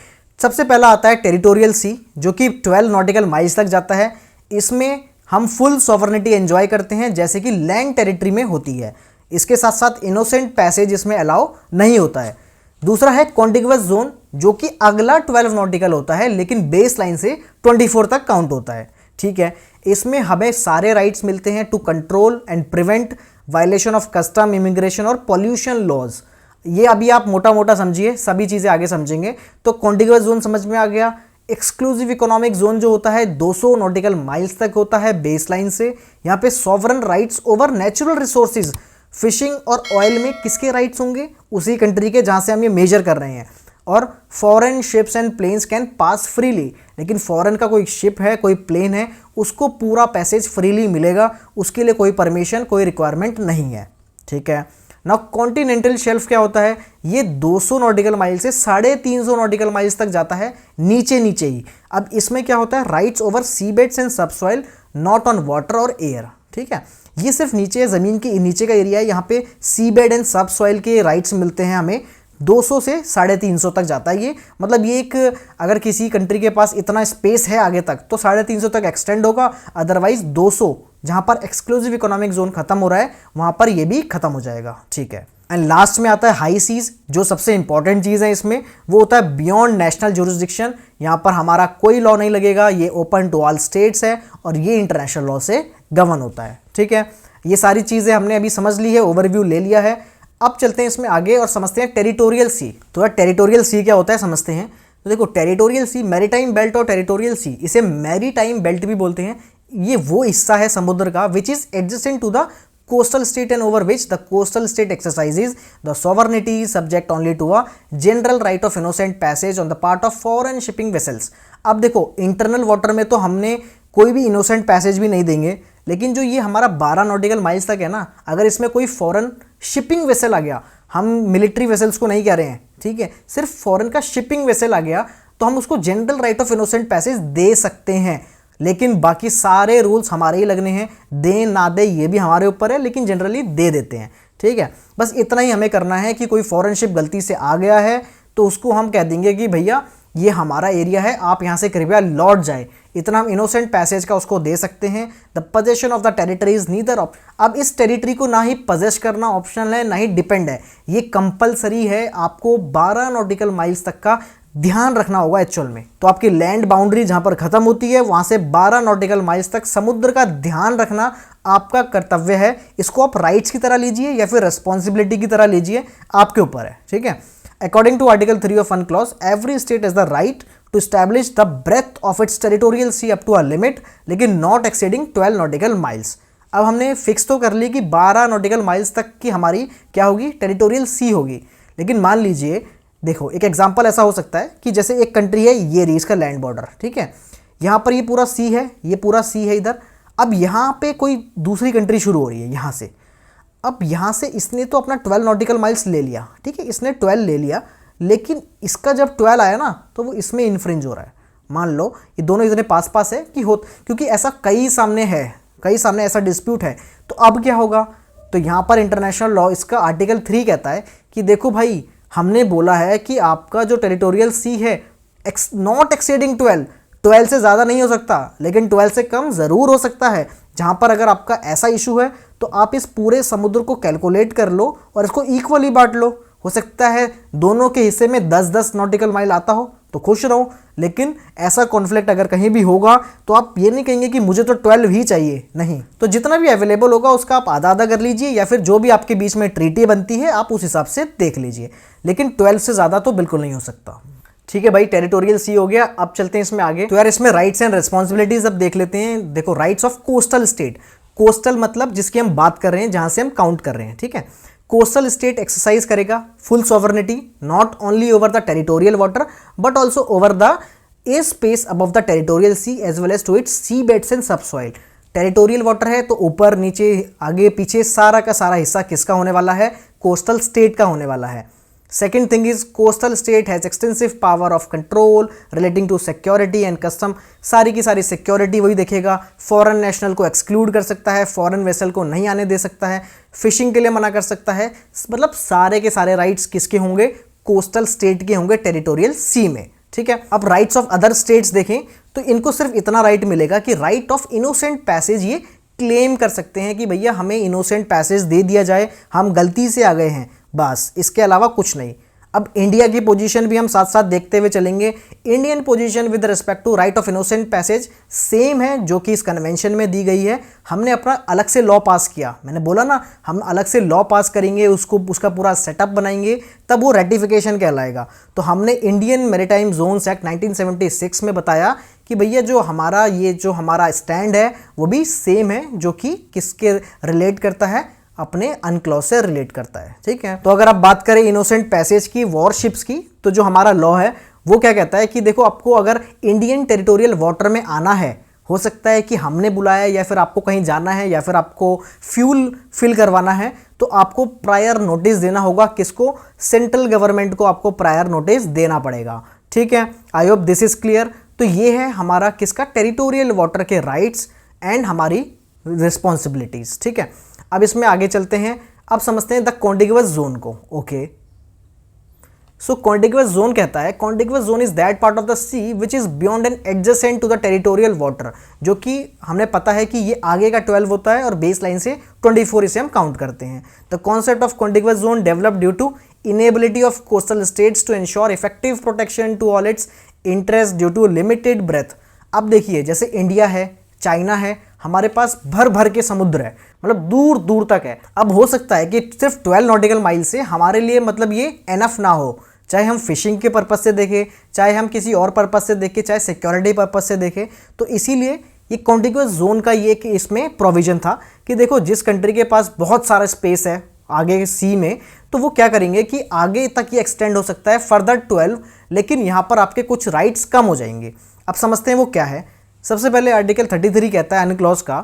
सबसे पहला आता है टेरिटोरियल सी, जो कि 12 नॉटिकल माइल्स तक जाता है। इसमें हम फुल सॉवरेनिटी एंजॉय करते हैं, जैसे कि लैंड टेरिटरी में होती है। इसके साथ साथ इनोसेंट पैसेज इसमें अलाउ नहीं होता है। दूसरा है कॉन्टिग्युअस जोन, जो कि अगला 12 नॉटिकल होता है, लेकिन बेस लाइन से 24 तक काउंट होता है, ठीक है। इसमें हमें सारे राइट्स मिलते हैं to control and prevent violation of custom, immigration और पॉल्यूशन लॉज। ये अभी आप मोटा मोटा समझिए, सभी चीज़ें आगे समझेंगे। तो कॉन्टिग्युअस जोन समझ में आ गया। एक्सक्लूसिव इकोनॉमिक जोन जो होता है 200 नॉटिकल माइल्स तक होता है बेस लाइन से। यहाँ पे sovereign rights over natural resources, fishing और ऑयल में किसके राइट्स होंगे, उसी कंट्री के जहाँ से हम ये मेजर कर रहे हैं। और foreign ships and planes can pass freely, लेकिन फॉरेन का कोई शिप है, कोई प्लेन है, उसको पूरा पैसेज फ्रीली मिलेगा, उसके लिए कोई परमिशन, कोई रिक्वायरमेंट नहीं है, ठीक है। ना कॉन्टिनेंटल शेल्फ क्या होता है, ये 200 नॉटिकल माइल से 350 नॉटिकल माइल्स तक जाता है, नीचे नीचे ही। अब इसमें क्या होता है, rights over sea beds and subsoil, not on water और एयर, ठीक है। ये सिर्फ नीचे ज़मीन के नीचे का एरिया है, यहाँ पे सी बेड एंड सबसॉइल के राइट्स मिलते हैं हमें। 200 से 350 तक जाता है ये, मतलब ये एक, अगर किसी कंट्री के पास इतना स्पेस है आगे तक तो 350 तक एक्सटेंड होगा, अदरवाइज 200 जहाँ पर एक्सक्लूसिव इकोनॉमिक जोन खत्म हो रहा है वहाँ पर ये भी खत्म हो जाएगा, ठीक है। एंड लास्ट में आता है हाई सीज, जो सबसे इंपॉर्टेंट चीज़ है इसमें, वो होता है बियॉन्ड नेशनल जुरिस्डिक्शन। यहाँ पर हमारा कोई लॉ नहीं लगेगा, ये ओपन टू ऑल स्टेट्स है और ये इंटरनेशनल लॉ से गवर्न होता है, ठीक है। ये सारी चीज़ें हमने अभी समझ ली है, ओवरव्यू ले लिया है। अब चलते हैं इसमें आगे और समझते हैं टेरिटोरियल सी। तो यार टेरिटोरियल सी क्या होता है समझते हैं। तो देखो टेरिटोरियल सी, मैरीटाइम बेल्ट और टेरिटोरियल सी, इसे मैरीटाइम बेल्ट भी बोलते हैं। ये वो हिस्सा है समुद्र का which is adjacent to the coastal state and over which the coastal state exercises the sovereignty subject only to a general right of innocent passage on the part of foreign shipping vessels. अब देखो इंटरनल वाटर में तो हमने कोई भी इनोसेंट पैसेज भी नहीं देंगे, लेकिन जो ये हमारा 12 नॉटिकल माइल्स तक है ना, अगर इसमें कोई फॉरेन शिपिंग वेसल आ गया, हम मिलिट्री वेसल्स को नहीं कह रहे हैं, ठीक है, सिर्फ फॉरेन का शिपिंग वेसल आ गया तो हम उसको general right of innocent passage दे सकते हैं। लेकिन बाकी सारे रूल्स हमारे ही लगने हैं, दे ना दे ये भी हमारे ऊपर है, लेकिन जनरली दे देते हैं, ठीक है। बस इतना ही हमें करना है कि कोई फॉरेन शिप गलती से आ गया है तो उसको हम कह देंगे कि भैया ये हमारा एरिया है, आप यहाँ से कृपया लौट जाए, इतना हम इनोसेंट पैसेज का उसको दे सकते हैं। The possession of the territory is neither of, अब इस टेरिटरी को ना ही पजेस करना ऑप्शनल है ना ही डिपेंड है, ये कंपलसरी है। आपको 12 नॉटिकल माइल्स तक का ध्यान रखना होगा एक्चुअल में। तो आपकी लैंड बाउंड्री जहाँ पर खत्म होती है वहाँ से 12 नॉटिकल माइल्स तक समुद्र का ध्यान रखना आपका कर्तव्य है। इसको आप राइट्स की तरह लीजिए या फिर रिस्पॉन्सिबिलिटी की तरह लीजिए, आपके ऊपर है, ठीक है। According to Article 3 of UNCLOS, every state has the right to establish the breadth of its territorial sea up to a limit, लेकिन not exceeding 12 nautical miles। अब हमने फिक्स तो कर ली कि 12 नॉटिकल माइल्स तक की हमारी क्या होगी, टेरिटोरियल सी होगी। लेकिन मान लीजिए, देखो एक एग्जांपल ऐसा हो सकता है कि जैसे एक कंट्री है, ये रही इसका लैंड बॉर्डर, ठीक है, यहाँ पर ये पूरा सी है, ये पूरा सी है इधर। अब यहाँ पे कोई दूसरी कंट्री शुरू हो रही है यहाँ से। अब यहाँ से इसने तो अपना 12 नॉटिकल माइल्स ले लिया, ठीक है, इसने 12 ले लिया, लेकिन इसका जब 12 आया ना तो वो इसमें इन्फ्रिंज हो रहा है। मान लो ये दोनों इतने पास पास है कि क्योंकि ऐसा कई सामने ऐसा डिस्प्यूट है, तो अब क्या होगा, तो यहाँ पर इंटरनेशनल लॉ इसका आर्टिकल 3 कहता है कि देखो भाई, हमने बोला है कि आपका जो टेरिटोरियल सी है नॉट एक्सीडिंग 12 से ज़्यादा नहीं हो सकता, लेकिन 12 से कम ज़रूर हो सकता है। जहाँ पर अगर आपका ऐसा इशू है तो आप इस पूरे समुद्र को कैलकुलेट कर लो और इसको इक्वली बांट लो। हो सकता है दोनों के हिस्से में 10-10 नॉटिकल माइल आता हो तो खुश रहो, लेकिन ऐसा कॉन्फ्लिक्ट अगर कहीं भी होगा तो आप ये नहीं कहेंगे कि मुझे तो 12 ही चाहिए, नहीं। तो जितना भी अवेलेबल होगा उसका आप आधा आधा कर लीजिए, या फिर जो भी आपके बीच में ट्रीटी बनती है आप उस हिसाब से देख लीजिए, लेकिन 12 से ज़्यादा तो बिल्कुल नहीं हो सकता। ठीक है भाई, टेरिटोरियल सी हो गया। अब चलते हैं इसमें आगे। तो यार इसमें राइट्स एंड रिस्पॉन्सिबिलिटीज अब देख लेते हैं। देखो, rights of coastal state, coastal मतलब जिसकी हम बात कर रहे हैं, जहां से हम काउंट कर रहे हैं, ठीक है। कोस्टल स्टेट एक्सरसाइज करेगा full sovereignty not only over the territorial water but also over the air space above the territorial sea as well as to its sea beds and subsoil. Territorial water है तो ऊपर नीचे आगे पीछे सारा का सारा हिस्सा किसका होने वाला है? कोस्टल स्टेट का होने वाला है। Second thing is coastal state has extensive power of control relating to security and custom। सारी की सारी सिक्योरिटी वही देखेगा। फॉरेन नेशनल को एक्सक्लूड कर सकता है, फॉरेन वेसल को नहीं आने दे सकता है, फिशिंग के लिए मना कर सकता है। मतलब सारे के सारे राइट्स किसके होंगे? कोस्टल स्टेट के होंगे टेरिटोरियल सी में, ठीक है। अब राइट्स ऑफ अदर स्टेट्स देखें तो इनको सिर्फ इतना राइट मिलेगा कि राइट ऑफ इनोसेंट पैसेज ये क्लेम कर सकते हैं कि भैया हमें इनोसेंट पैसेज दे दिया जाए, हम गलती से आ गए हैं, बस, इसके अलावा कुछ नहीं। अब इंडिया की पोजीशन भी हम साथ साथ देखते हुए चलेंगे। Indian position with respect to right of innocent passage same है जो कि इस कन्वेंशन में दी गई है। हमने अपना अलग से लॉ पास किया, मैंने बोला ना हम अलग से लॉ पास करेंगे, उसका पूरा सेटअप बनाएंगे, तब वो रेटिफिकेशन कहलाएगा। तो हमने इंडियन मैरीटाइम जोन्स एक्ट 1976 में बताया कि भैया जो हमारा स्टैंड है वो भी सेम है, जो कि किसके रिलेट करता है? अपने अनक्लॉज से रिलेट करता है, ठीक है। तो अगर आप बात करें इनोसेंट पैसेज की, वॉरशिप्स की, तो जो हमारा लॉ है वो क्या कहता है कि देखो आपको अगर इंडियन टेरिटोरियल वाटर में आना है, हो सकता है कि हमने बुलाया या फिर आपको कहीं जाना है या फिर आपको फ्यूल फिल करवाना है, तो आपको प्रायर नोटिस देना होगा। किसको? सेंट्रल गवर्नमेंट को आपको प्रायर नोटिस देना पड़ेगा, ठीक है। I hope this is clear. तो ये है हमारा किसका? टेरिटोरियल वाटर के राइट्स एंड हमारी रिस्पॉन्सिबिलिटीज, ठीक है। अब इसमें आगे चलते हैं। अब समझते हैं द कॉन्टिग्युअस जोन को। ओके, सो कॉन्टिग्युअस जोन कहता है contiguous zone is that part of the sea which is beyond and adjacent to the territorial water, जो कि हमें पता है कि ये आगे का 12 होता है और बेस लाइन से 24 इसे हम काउंट करते हैं। The concept of contiguous zone develop due to inability of coastal states to ensure effective protection to all its interest due to limited breadth. अब देखिए, जैसे इंडिया है, चाइना है, हमारे पास भर भर के समुद्र है, मतलब दूर दूर तक है। अब हो सकता है कि सिर्फ 12 नॉटिकल माइल से हमारे लिए मतलब ये एनफ ना हो, चाहे हम फिशिंग के पर्पस से देखें, चाहे हम किसी और पर्पस से देखें, चाहे सिक्योरिटी पर्पस से देखें। तो इसीलिए ये कॉन्टिग्युअस जोन का ये कि इसमें प्रोविजन था कि देखो जिस कंट्री के पास बहुत सारा स्पेस है आगे सी में, तो वो क्या करेंगे कि आगे तक ये एक्सटेंड हो सकता है फर्दर 12, लेकिन यहाँ पर आपके कुछ राइट्स कम हो जाएंगे। अब समझते हैं वो क्या है। सबसे पहले आर्टिकल 33 कहता है अनक्लॉज का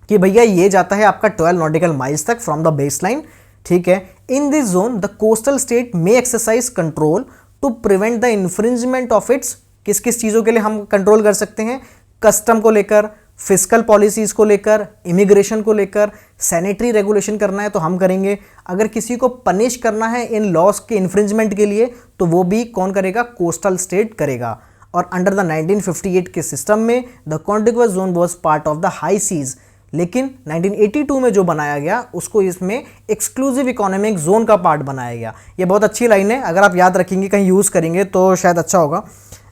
कि भैया ये जाता है आपका 12 नॉटिकल माइल्स तक फ्रॉम द बेस लाइन, ठीक है। In this zone the coastal state may exercise control to prevent the infringement of its. किस किस चीज़ों के लिए हम कंट्रोल कर सकते हैं? कस्टम को लेकर, फिस्कल पॉलिसीज़ को लेकर, इमिग्रेशन को लेकर, सैनिटरी रेगुलेशन करना है तो हम करेंगे। अगर किसी को पनिश करना है इन लॉस के इन्फ्रिंजमेंट के लिए तो वो भी कौन करेगा? कोस्टल स्टेट करेगा। और अंडर द 1958 के सिस्टम में the contiguous zone was part of the high seas, लेकिन 1982 में जो बनाया गया उसको इसमें एक्सक्लूसिव इकोनॉमिक जोन का पार्ट बनाया गया। ये बहुत अच्छी लाइन है, अगर आप याद रखेंगे कहीं यूज़ करेंगे तो शायद अच्छा होगा।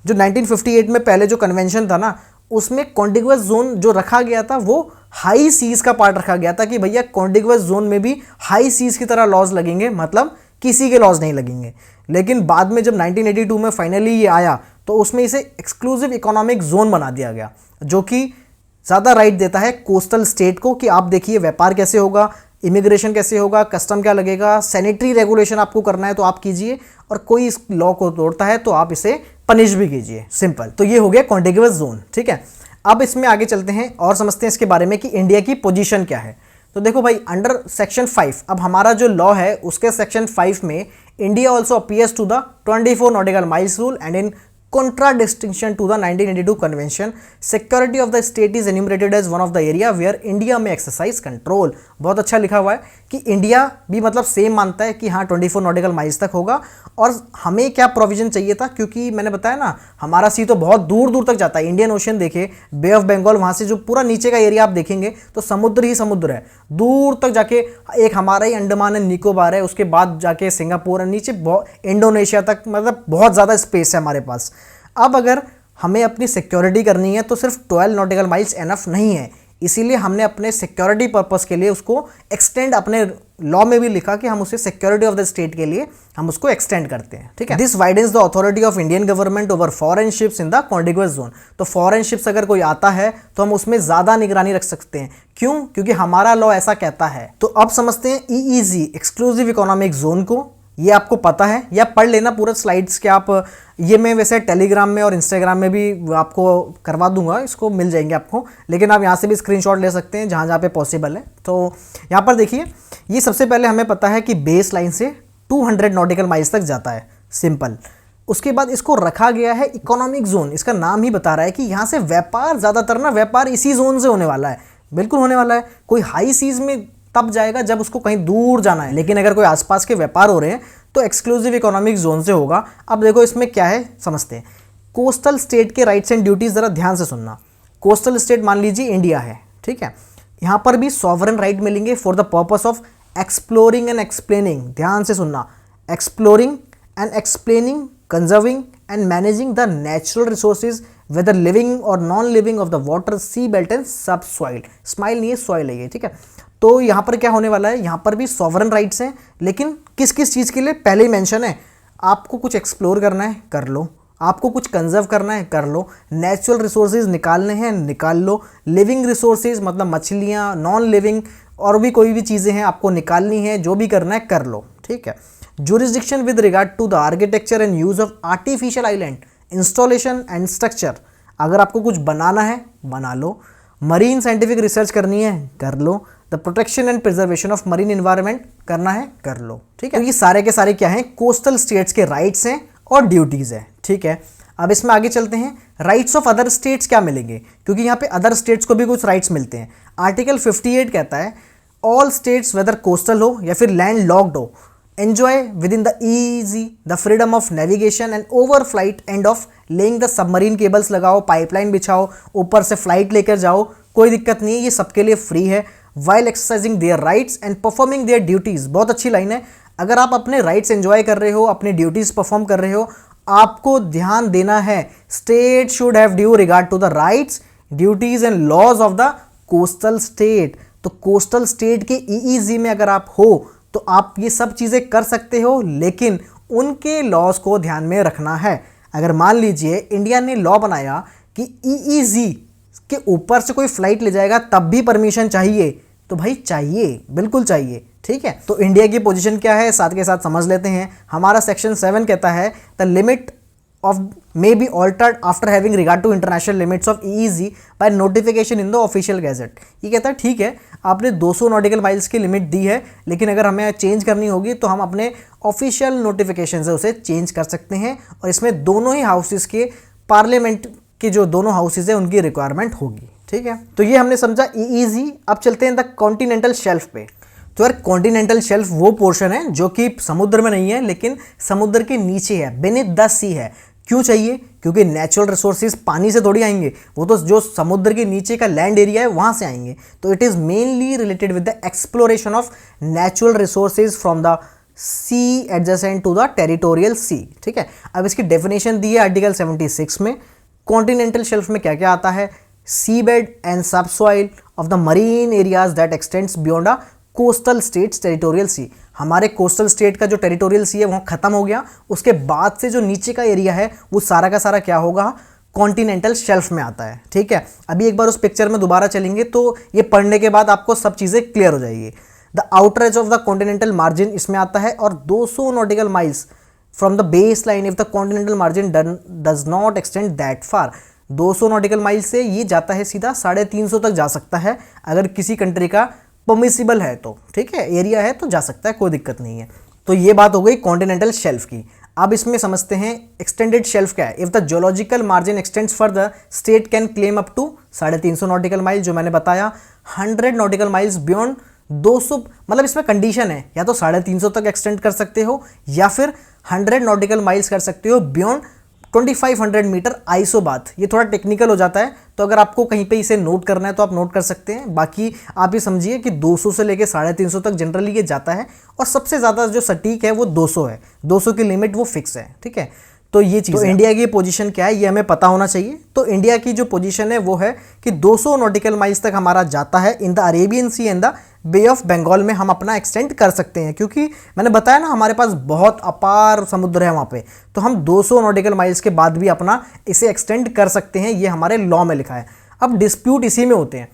जो 1958 में पहले जो कन्वेंशन था ना, उसमें कॉन्टिग्युअस जोन जो रखा गया था वो हाई सीज का पार्ट रखा गया था कि भैया कॉन्टिग्युअस जोन में भी हाई सीज की तरह लॉज लगेंगे, मतलब किसी के लॉज नहीं लगेंगे। लेकिन बाद में जब 1982 में फाइनली ये आया तो उसमें इसे एक्सक्लूसिव इकोनॉमिक जोन बना दिया गया, जो कि ज़्यादा राइट देता है कोस्टल स्टेट को कि आप देखिए व्यापार कैसे होगा, इमिग्रेशन कैसे होगा, कस्टम क्या लगेगा, सैनिटरी रेगुलेशन आपको करना है तो आप कीजिए, और कोई इस लॉ को तोड़ता है तो आप इसे पनिश भी कीजिए, सिंपल। तो ये हो गया कॉन्टिग्युअस जोन, ठीक है। अब इसमें आगे चलते हैं और समझते हैं इसके बारे में कि इंडिया की पोजीशन क्या है। तो देखो भाई, अंडर सेक्शन 5, अब हमारा जो लॉ है उसके सेक्शन 5 में India also appears to the 24 nautical miles rule and in contradistinction to the 1982 convention, security of the state is enumerated as one of the area where India may exercise control। बहुत अच्छा लिखा हुआ है कि इंडिया भी मतलब सेम मानता है कि हाँ 24 नॉटिकल माइल्स तक होगा। और हमें क्या प्रोविजन चाहिए था, क्योंकि मैंने बताया ना हमारा सी तो बहुत दूर दूर तक जाता है। इंडियन ओशन देखे, बे ऑफ बंगाल, वहाँ से जो पूरा नीचे का एरिया आप देखेंगे तो समुद्र ही समुद्र है, दूर तक जाके एक हमारा ही अंडमान एंड निकोबार है, उसके बाद जाके सिंगापुर है, नीचे इंडोनेशिया तक, मतलब बहुत ज़्यादा स्पेस है हमारे पास। अब अगर हमें अपनी सिक्योरिटी करनी है तो सिर्फ 12 नॉटिकल माइल्स एनफ नहीं है, इसीलिए हमने अपने सिक्योरिटी पर्पस के लिए उसको एक्सटेंड, अपने लॉ में भी लिखा कि हम उसे सिक्योरिटी ऑफ द स्टेट के लिए हम उसको एक्सटेंड करते हैं, ठीक है। This widens the authority of Indian government over foreign ships in the contiguous zone. तो फॉरेन शिप्स अगर कोई आता है तो हम उसमें ज़्यादा निगरानी रख सकते हैं। क्यों? क्योंकि हमारा लॉ ऐसा कहता है। तो अब समझते हैं EEZ, एक्सक्लूसिव इकोनॉमिक जोन को। ये आपको पता है या पढ़ लेना पूरा स्लाइड्स के आप, ये मैं वैसे टेलीग्राम में और इंस्टाग्राम में भी आपको करवा दूंगा, इसको मिल जाएंगे आपको, लेकिन आप यहाँ से भी स्क्रीनशॉट ले सकते हैं जहाँ जहाँ पे पॉसिबल है। तो यहाँ पर देखिए, ये सबसे पहले हमें पता है कि बेस लाइन से 200 नॉटिकल माइल्स तक जाता है, सिंपल। उसके बाद इसको रखा गया है इकोनॉमिक जोन, इसका नाम ही बता रहा है कि यहाँ से व्यापार, ज़्यादातर ना व्यापार इसी जोन से होने वाला है, बिल्कुल होने वाला है। कोई हाई सीज में तब जाएगा जब उसको कहीं दूर जाना है, लेकिन अगर कोई आसपास के व्यापार हो रहे हैं तो एक्सक्लूसिव इकोनॉमिक जोन से होगा। अब देखो इसमें क्या है समझते हैं। कोस्टल स्टेट के राइट्स एंड ड्यूटीज, ज़रा ध्यान से सुनना। कोस्टल स्टेट मान लीजिए इंडिया है, ठीक है, यहाँ पर भी सॉवरन राइट मिलेंगे for the purpose of exploring and explaining, ध्यान से सुनना, exploring and explaining, conserving and managing the natural resources whether living और non living of the water, sea belt and subsoil. Smile नहीं है, सॉइल है ये, ठीक है। तो यहाँ पर क्या होने वाला है, यहाँ पर भी सॉवरन राइट्स हैं, लेकिन किस किस चीज़ के लिए पहले ही मेंशन है। आपको कुछ एक्सप्लोर करना है कर लो, आपको कुछ कंजर्व करना है कर लो, नेचुरल रिसोर्सेज निकालने हैं निकाल लो, लिविंग रिसोर्सेज मतलब मछलियाँ, नॉन लिविंग और भी कोई भी चीज़ें हैं आपको निकालनी है, जो भी करना है कर लो, ठीक है। Jurisdiction with regard to the architecture and use of artificial island, installation and structure, अगर आपको कुछ बनाना है बना लो, मरीन साइंटिफिक रिसर्च करनी है कर लो, the protection and preservation of marine environment करना है कर लो, ठीक है। तो ये सारे के सारे क्या हैं, कोस्टल स्टेट्स के राइट्स हैं और ड्यूटीज है, ठीक है। अब इसमें आगे चलते हैं, राइट्स ऑफ अदर स्टेट्स क्या मिलेंगे, क्योंकि यहाँ पे अदर स्टेट्स को भी कुछ राइट्स मिलते हैं। आर्टिकल 58 कहता है ऑल स्टेट्स वेदर कोस्टल हो या फिर लैंड लॉक्ड हो enjoy with in the EEZ the freedom of navigation and over flight end of laying the submarine cables, लगाओ, पाइपलाइन बिछाओ, ऊपर से फ्लाइट लेकर जाओ, कोई दिक्कत नहीं है, ये सबके लिए फ्री है। While exercising their rights and performing their duties, बहुत अच्छी लाइन है। अगर आप अपने राइट्स एंजॉय कर रहे हो, अपनी ड्यूटीज़ परफॉर्म कर रहे हो, आपको ध्यान देना है state should have due regard to the rights, duties and laws of the coastal state. तो कोस्टल स्टेट के EEZ में अगर आप हो तो आप ये सब चीज़ें कर सकते हो, लेकिन उनके लॉज को ध्यान में रखना है। अगर मान लीजिए इंडिया ने लॉ बनाया कि EEZ के ऊपर से कोई फ्लाइट ले जाएगा तब भी परमिशन चाहिए, तो भाई चाहिए, बिल्कुल चाहिए, ठीक है। तो इंडिया की पोजीशन क्या है साथ के साथ समझ लेते हैं। हमारा सेक्शन 7 कहता है the limit of may be altered after having regard to international limits of EEZ by notification in the official gazette. ये कहता है ठीक है, आपने 200 नॉटिकल माइल्स की लिमिट दी है, लेकिन अगर हमें चेंज करनी होगी तो हम अपने ऑफिशियल नोटिफिकेशन से उसे चेंज कर सकते हैं, और इसमें दोनों ही हाउसेस के, पार्लियामेंट के जो दोनों हाउसेस हैं उनकी रिक्वायरमेंट होगी, ठीक है। तो ये हमने समझा EEZ। अब चलते हैं द कॉन्टिनेंटल शेल्फ पे। तो यार कॉन्टिनेंटल शेल्फ वो पोर्शन है जो कि समुद्र में नहीं है, लेकिन समुद्र के नीचे है, beneath द सी है। क्यों चाहिए? क्योंकि नेचुरल रिसोर्सेज पानी से थोड़ी आएंगे, वो तो जो समुद्र के नीचे का लैंड एरिया है वहाँ से आएंगे। तो it is mainly related with the exploration of natural resources from the sea adjacent to the territorial sea, ठीक है। अब इसकी डेफिनेशन दी है आर्टिकल 76 में। कॉन्टिनेंटल शेल्फ में क्या क्या आता है? सी बेड एंड सब soil of the marine areas that x tends beyond a coastal states territorial सी। हमारे कोस्टल स्टेट का जो टेरिटोरियल सी है वहाँ खत्म हो गया, उसके बाद से जो नीचे का एरिया है वो सारा का सारा क्या होगा? कॉन्टिनेंटल शेल्फ में आता है, ठीक है। अभी एक बार उस पिक्चर में दोबारा चलेंगे तो ये पढ़ने के बाद आपको सब चीज़ें क्लियर हो जाएगी। The outer as of the continental margin इसमें आता है, और 200 nautical miles from the base line if the continental margin does not extend that far. 200 nautical mile से ये जाता है सीधा 350 तक जा सकता है, अगर किसी कंट्री का परमिसिबल है तो, ठीक है, एरिया है तो जा सकता है, कोई दिक्कत नहीं है। तो ये बात हो गई कॉन्टिनेंटल शेल्फ की। अब इसमें समझते हैं एक्सटेंडेड शेल्फ क्या है। If the geological margin extends further state can claim up to 350 nautical mile, जो मैंने बताया 100 नॉटिकल माइल्स बियॉन्ड 200 मतलब इसमें कंडीशन है, या तो 350 तक एक्सटेंड कर सकते हो या फिर 100 नॉटिकल माइल्स कर सकते हो बियॉन्ड 2500 मीटर आईसो बात। ये थोड़ा टेक्निकल हो जाता है, तो अगर आपको कहीं पे इसे नोट करना है तो आप नोट कर सकते हैं। बाकी आप ये समझिए कि 200 से लेके 350 तक जनरली ये जाता है, और सबसे ज़्यादा जो सटीक है वो 200 है। 200 की लिमिट वो फिक्स है, ठीक है। तो ये चीज़, तो इंडिया की पोजीशन क्या है ये हमें पता होना चाहिए। तो इंडिया की जो पोजीशन है वो है कि 200 नॉटिकल माइल्स तक हमारा जाता है in the Arabian Sea and the Bay of Bengal में हम अपना एक्सटेंड कर सकते हैं, क्योंकि मैंने बताया ना हमारे पास बहुत अपार समुद्र है वहाँ पे, तो हम 200 नॉटिकल माइल्स के बाद भी अपना इसे एक्सटेंड कर सकते हैं, ये हमारे लॉ में लिखा है। अब डिस्प्यूट इसी में होते हैं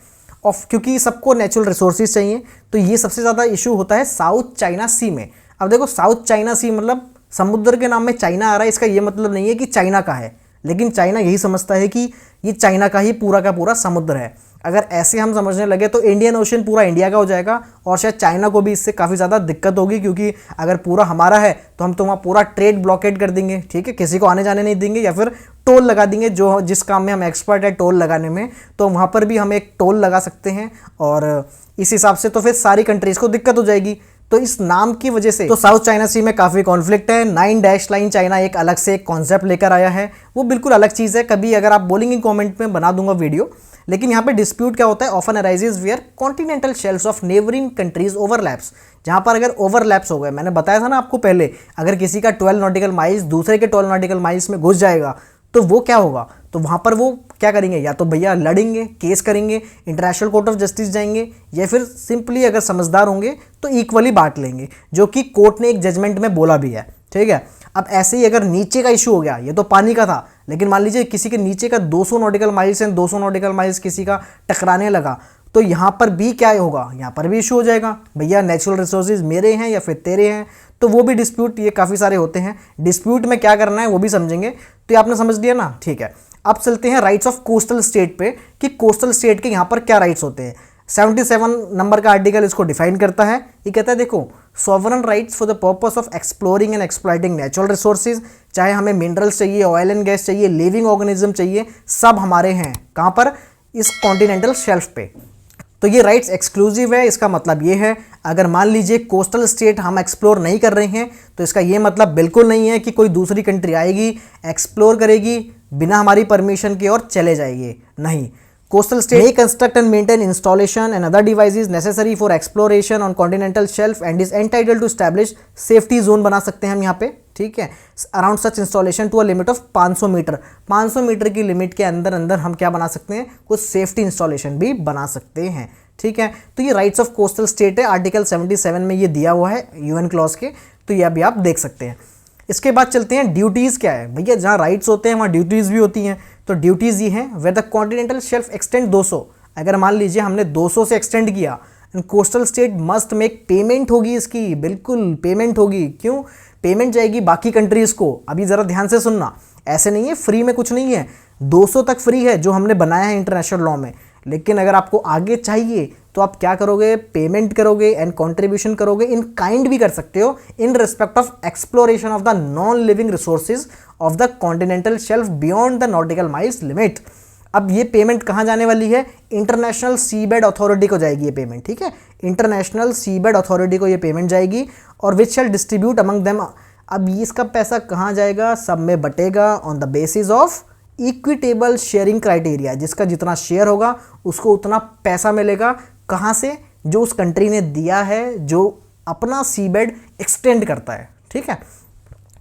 ऑफ, क्योंकि सबको नेचुरल रिसोर्सेज चाहिए, तो ये सबसे ज़्यादा इशू होता है साउथ चाइना सी में। अब देखो साउथ चाइना सी मतलब समुद्र के नाम में चाइना आ रहा है, इसका ये मतलब नहीं है कि चाइना का है, लेकिन चाइना यही समझता है कि ये चाइना का ही पूरा का पूरा समुद्र है। अगर ऐसे हम समझने लगे तो इंडियन ओशन पूरा इंडिया का हो जाएगा, और शायद चाइना को भी इससे काफ़ी ज़्यादा दिक्कत होगी, क्योंकि अगर पूरा हमारा है तो हम तो वहाँ पूरा ट्रेड ब्लॉकेड कर देंगे, ठीक है, किसी को आने जाने नहीं देंगे, या फिर टोल लगा देंगे। जो जिस काम में हम एक्सपर्ट है टोल लगाने में, तो वहाँ पर भी हम एक टोल लगा सकते हैं, और इस हिसाब से तो फिर सारी कंट्रीज़ को दिक्कत हो जाएगी। तो इस नाम की वजह से तो साउथ चाइना सी में काफ़ी कॉन्फ्लिक्ट है। 9 डैश लाइन चाइना एक अलग से एक कॉन्सेप्ट लेकर आया है, वो बिल्कुल अलग चीज़ है। कभी अगर आप बोलेंगे कमेंट में बना दूंगा वीडियो। लेकिन यहाँ पे डिस्प्यूट क्या होता है, often arises where continental shelfs of neighbouring countries overlaps. जहाँ पर अगर ओवरलैप्स हो गए, मैंने बताया था ना आपको पहले, अगर किसी का 12 नॉटिकल माइल्स दूसरे के 12 नॉटिकल माइल्स में घुस जाएगा तो वो क्या होगा, तो वहाँ पर वो क्या करेंगे, या तो भैया लड़ेंगे, केस करेंगे, इंटरनेशनल कोर्ट ऑफ जस्टिस जाएंगे, या फिर सिंपली अगर समझदार होंगे तो इक्वली बांट लेंगे, जो कि कोर्ट ने एक जजमेंट में बोला भी है, ठीक है। अब ऐसे ही अगर नीचे का इशू हो गया, ये तो पानी का था, लेकिन मान लीजिए किसी के नीचे का 200 nautical miles and 200 nautical miles किसी का टकराने लगा, तो यहाँ पर भी क्या होगा, यहाँ पर भी इशू हो जाएगा, भैया नेचुरल रिसोर्सेज मेरे हैं या फिर तेरे हैं। तो वो भी डिस्प्यूट, ये काफ़ी सारे होते हैं। डिस्प्यूट में क्या करना है वो भी समझेंगे, तो ये आपने समझ लिया ना, ठीक है। अब चलते हैं राइट्स ऑफ कोस्टल स्टेट पे, कि कोस्टल स्टेट के यहाँ पर क्या राइट्स होते हैं। 77 नंबर का आर्टिकल इसको डिफाइन करता है। ये कहता है देखो, sovereign rights for the purpose of exploring and exploiting natural resources, चाहे हमें मिनरल्स चाहिए, ऑयल एंड गैस चाहिए, लिविंग ऑर्गेनिज्म चाहिए, सब हमारे हैं कहाँ पर, इस कॉन्टिनेंटल शेल्फ पे। तो ये राइट्स एक्सक्लूसिव है। इसका मतलब ये है, अगर मान लीजिए कोस्टल स्टेट हम एक्सप्लोर नहीं कर रहे हैं, तो इसका ये मतलब बिल्कुल नहीं है कि कोई दूसरी कंट्री आएगी, एक्सप्लोर करेगी, बिना हमारी परमिशन के और चले जाएगी, नहीं। Coastal state may construct and maintain installation and other devices necessary for exploration on continental shelf and is entitled to establish safety zone बना सकते हैं हम यहाँ पे, ठीक है, around such installation to a limit of 500 metre. 500 metre की लिमिट के अंदर अंदर हम क्या बना सकते हैं, कुछ सेफ्टी इंस्टॉलेशन भी बना सकते हैं, ठीक है। तो ये राइट्स ऑफ कोस्टल स्टेट है, आर्टिकल 77 में ये दिया हुआ है यूएन क्लॉज के, तो ये अभी आप देख सकते हैं। इसके बाद चलते हैं ड्यूटीज़ क्या है। भैया जहाँ राइट्स होते हैं वहाँ ड्यूटीज़ भी होती हैं। तो ड्यूटीज़ ये हैं, where the continental shelf extend 200, अगर मान लीजिए हमने 200 से एक्सटेंड किया, coastal state must make payment होगी इसकी, बिल्कुल पेमेंट होगी। क्यों पेमेंट जाएगी, बाकी कंट्रीज़ को। अभी ज़रा ध्यान से सुनना, ऐसे नहीं है फ्री में कुछ नहीं है, 200 तक फ्री है जो हमने बनाया है इंटरनेशनल लॉ में, लेकिन अगर आपको आगे चाहिए तो आप क्या करोगे, पेमेंट करोगे एंड कंट्रीब्यूशन करोगे, इन काइंड भी कर सकते हो, in respect of exploration of the non living resources of the continental shelf beyond the nautical miles limit. अब ये पेमेंट कहाँ जाने वाली है, इंटरनेशनल सीबेड अथॉरिटी को जाएगी ये पेमेंट, ठीक है, इंटरनेशनल सीबेड अथॉरिटी को ये पेमेंट जाएगी, और which shall distribute among them. अब इसका पैसा कहाँ जाएगा, सब में बटेगा on the basis of equitable sharing criteria, जिसका जितना शेयर होगा उसको उतना पैसा मिलेगा। कहाँ से, जो उस कंट्री ने दिया है, जो अपना सीबेड एक्सटेंड करता है, ठीक है।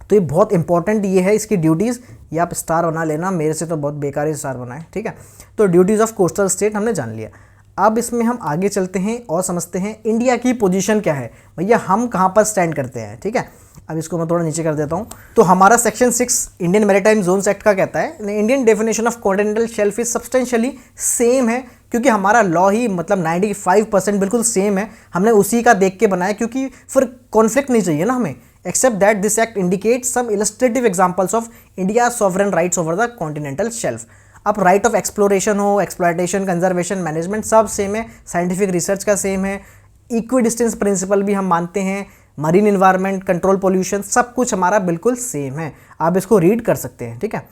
तो ये बहुत इंपॉर्टेंट ये है इसकी ड्यूटीज़, ये आप स्टार बना लेना, मेरे से तो बहुत बेकार ही स्टार बनाए, ठीक है। तो ड्यूटीज़ ऑफ कोस्टल स्टेट हमने जान लिया। अब इसमें हम आगे चलते हैं और समझते हैं इंडिया की पोजीशन क्या है, भैया हम कहाँ पर स्टैंड करते हैं, ठीक है। अब इसको मैं थोड़ा नीचे कर देता हूँ। तो हमारा section 6 Indian maritime zones act का कहता है, Indian definition of continental shelf is substantially same है, क्योंकि हमारा लॉ ही मतलब 95% बिल्कुल सेम है, हमने उसी का देख के बनाया, क्योंकि फिर कॉन्फ्लिक्ट नहीं चाहिए ना हमें। Except that this act indicates some illustrative examples of India sovereign rights over the continental shelf. अब राइट ऑफ एक्सप्लोरेशन हो, एक्सप्लॉयटेशन, कंजर्वेशन, मैनेजमेंट सब सेम है, साइंटिफिक रिसर्च का सेम है, इक्वी डिस्टेंस प्रिंसिपल भी हम मानते हैं, मरीन इन्वायरमेंट, कंट्रोल पोल्यूशन, सब कुछ हमारा बिल्कुल सेम है। आप इसको रीड कर सकते हैं, ठीक है।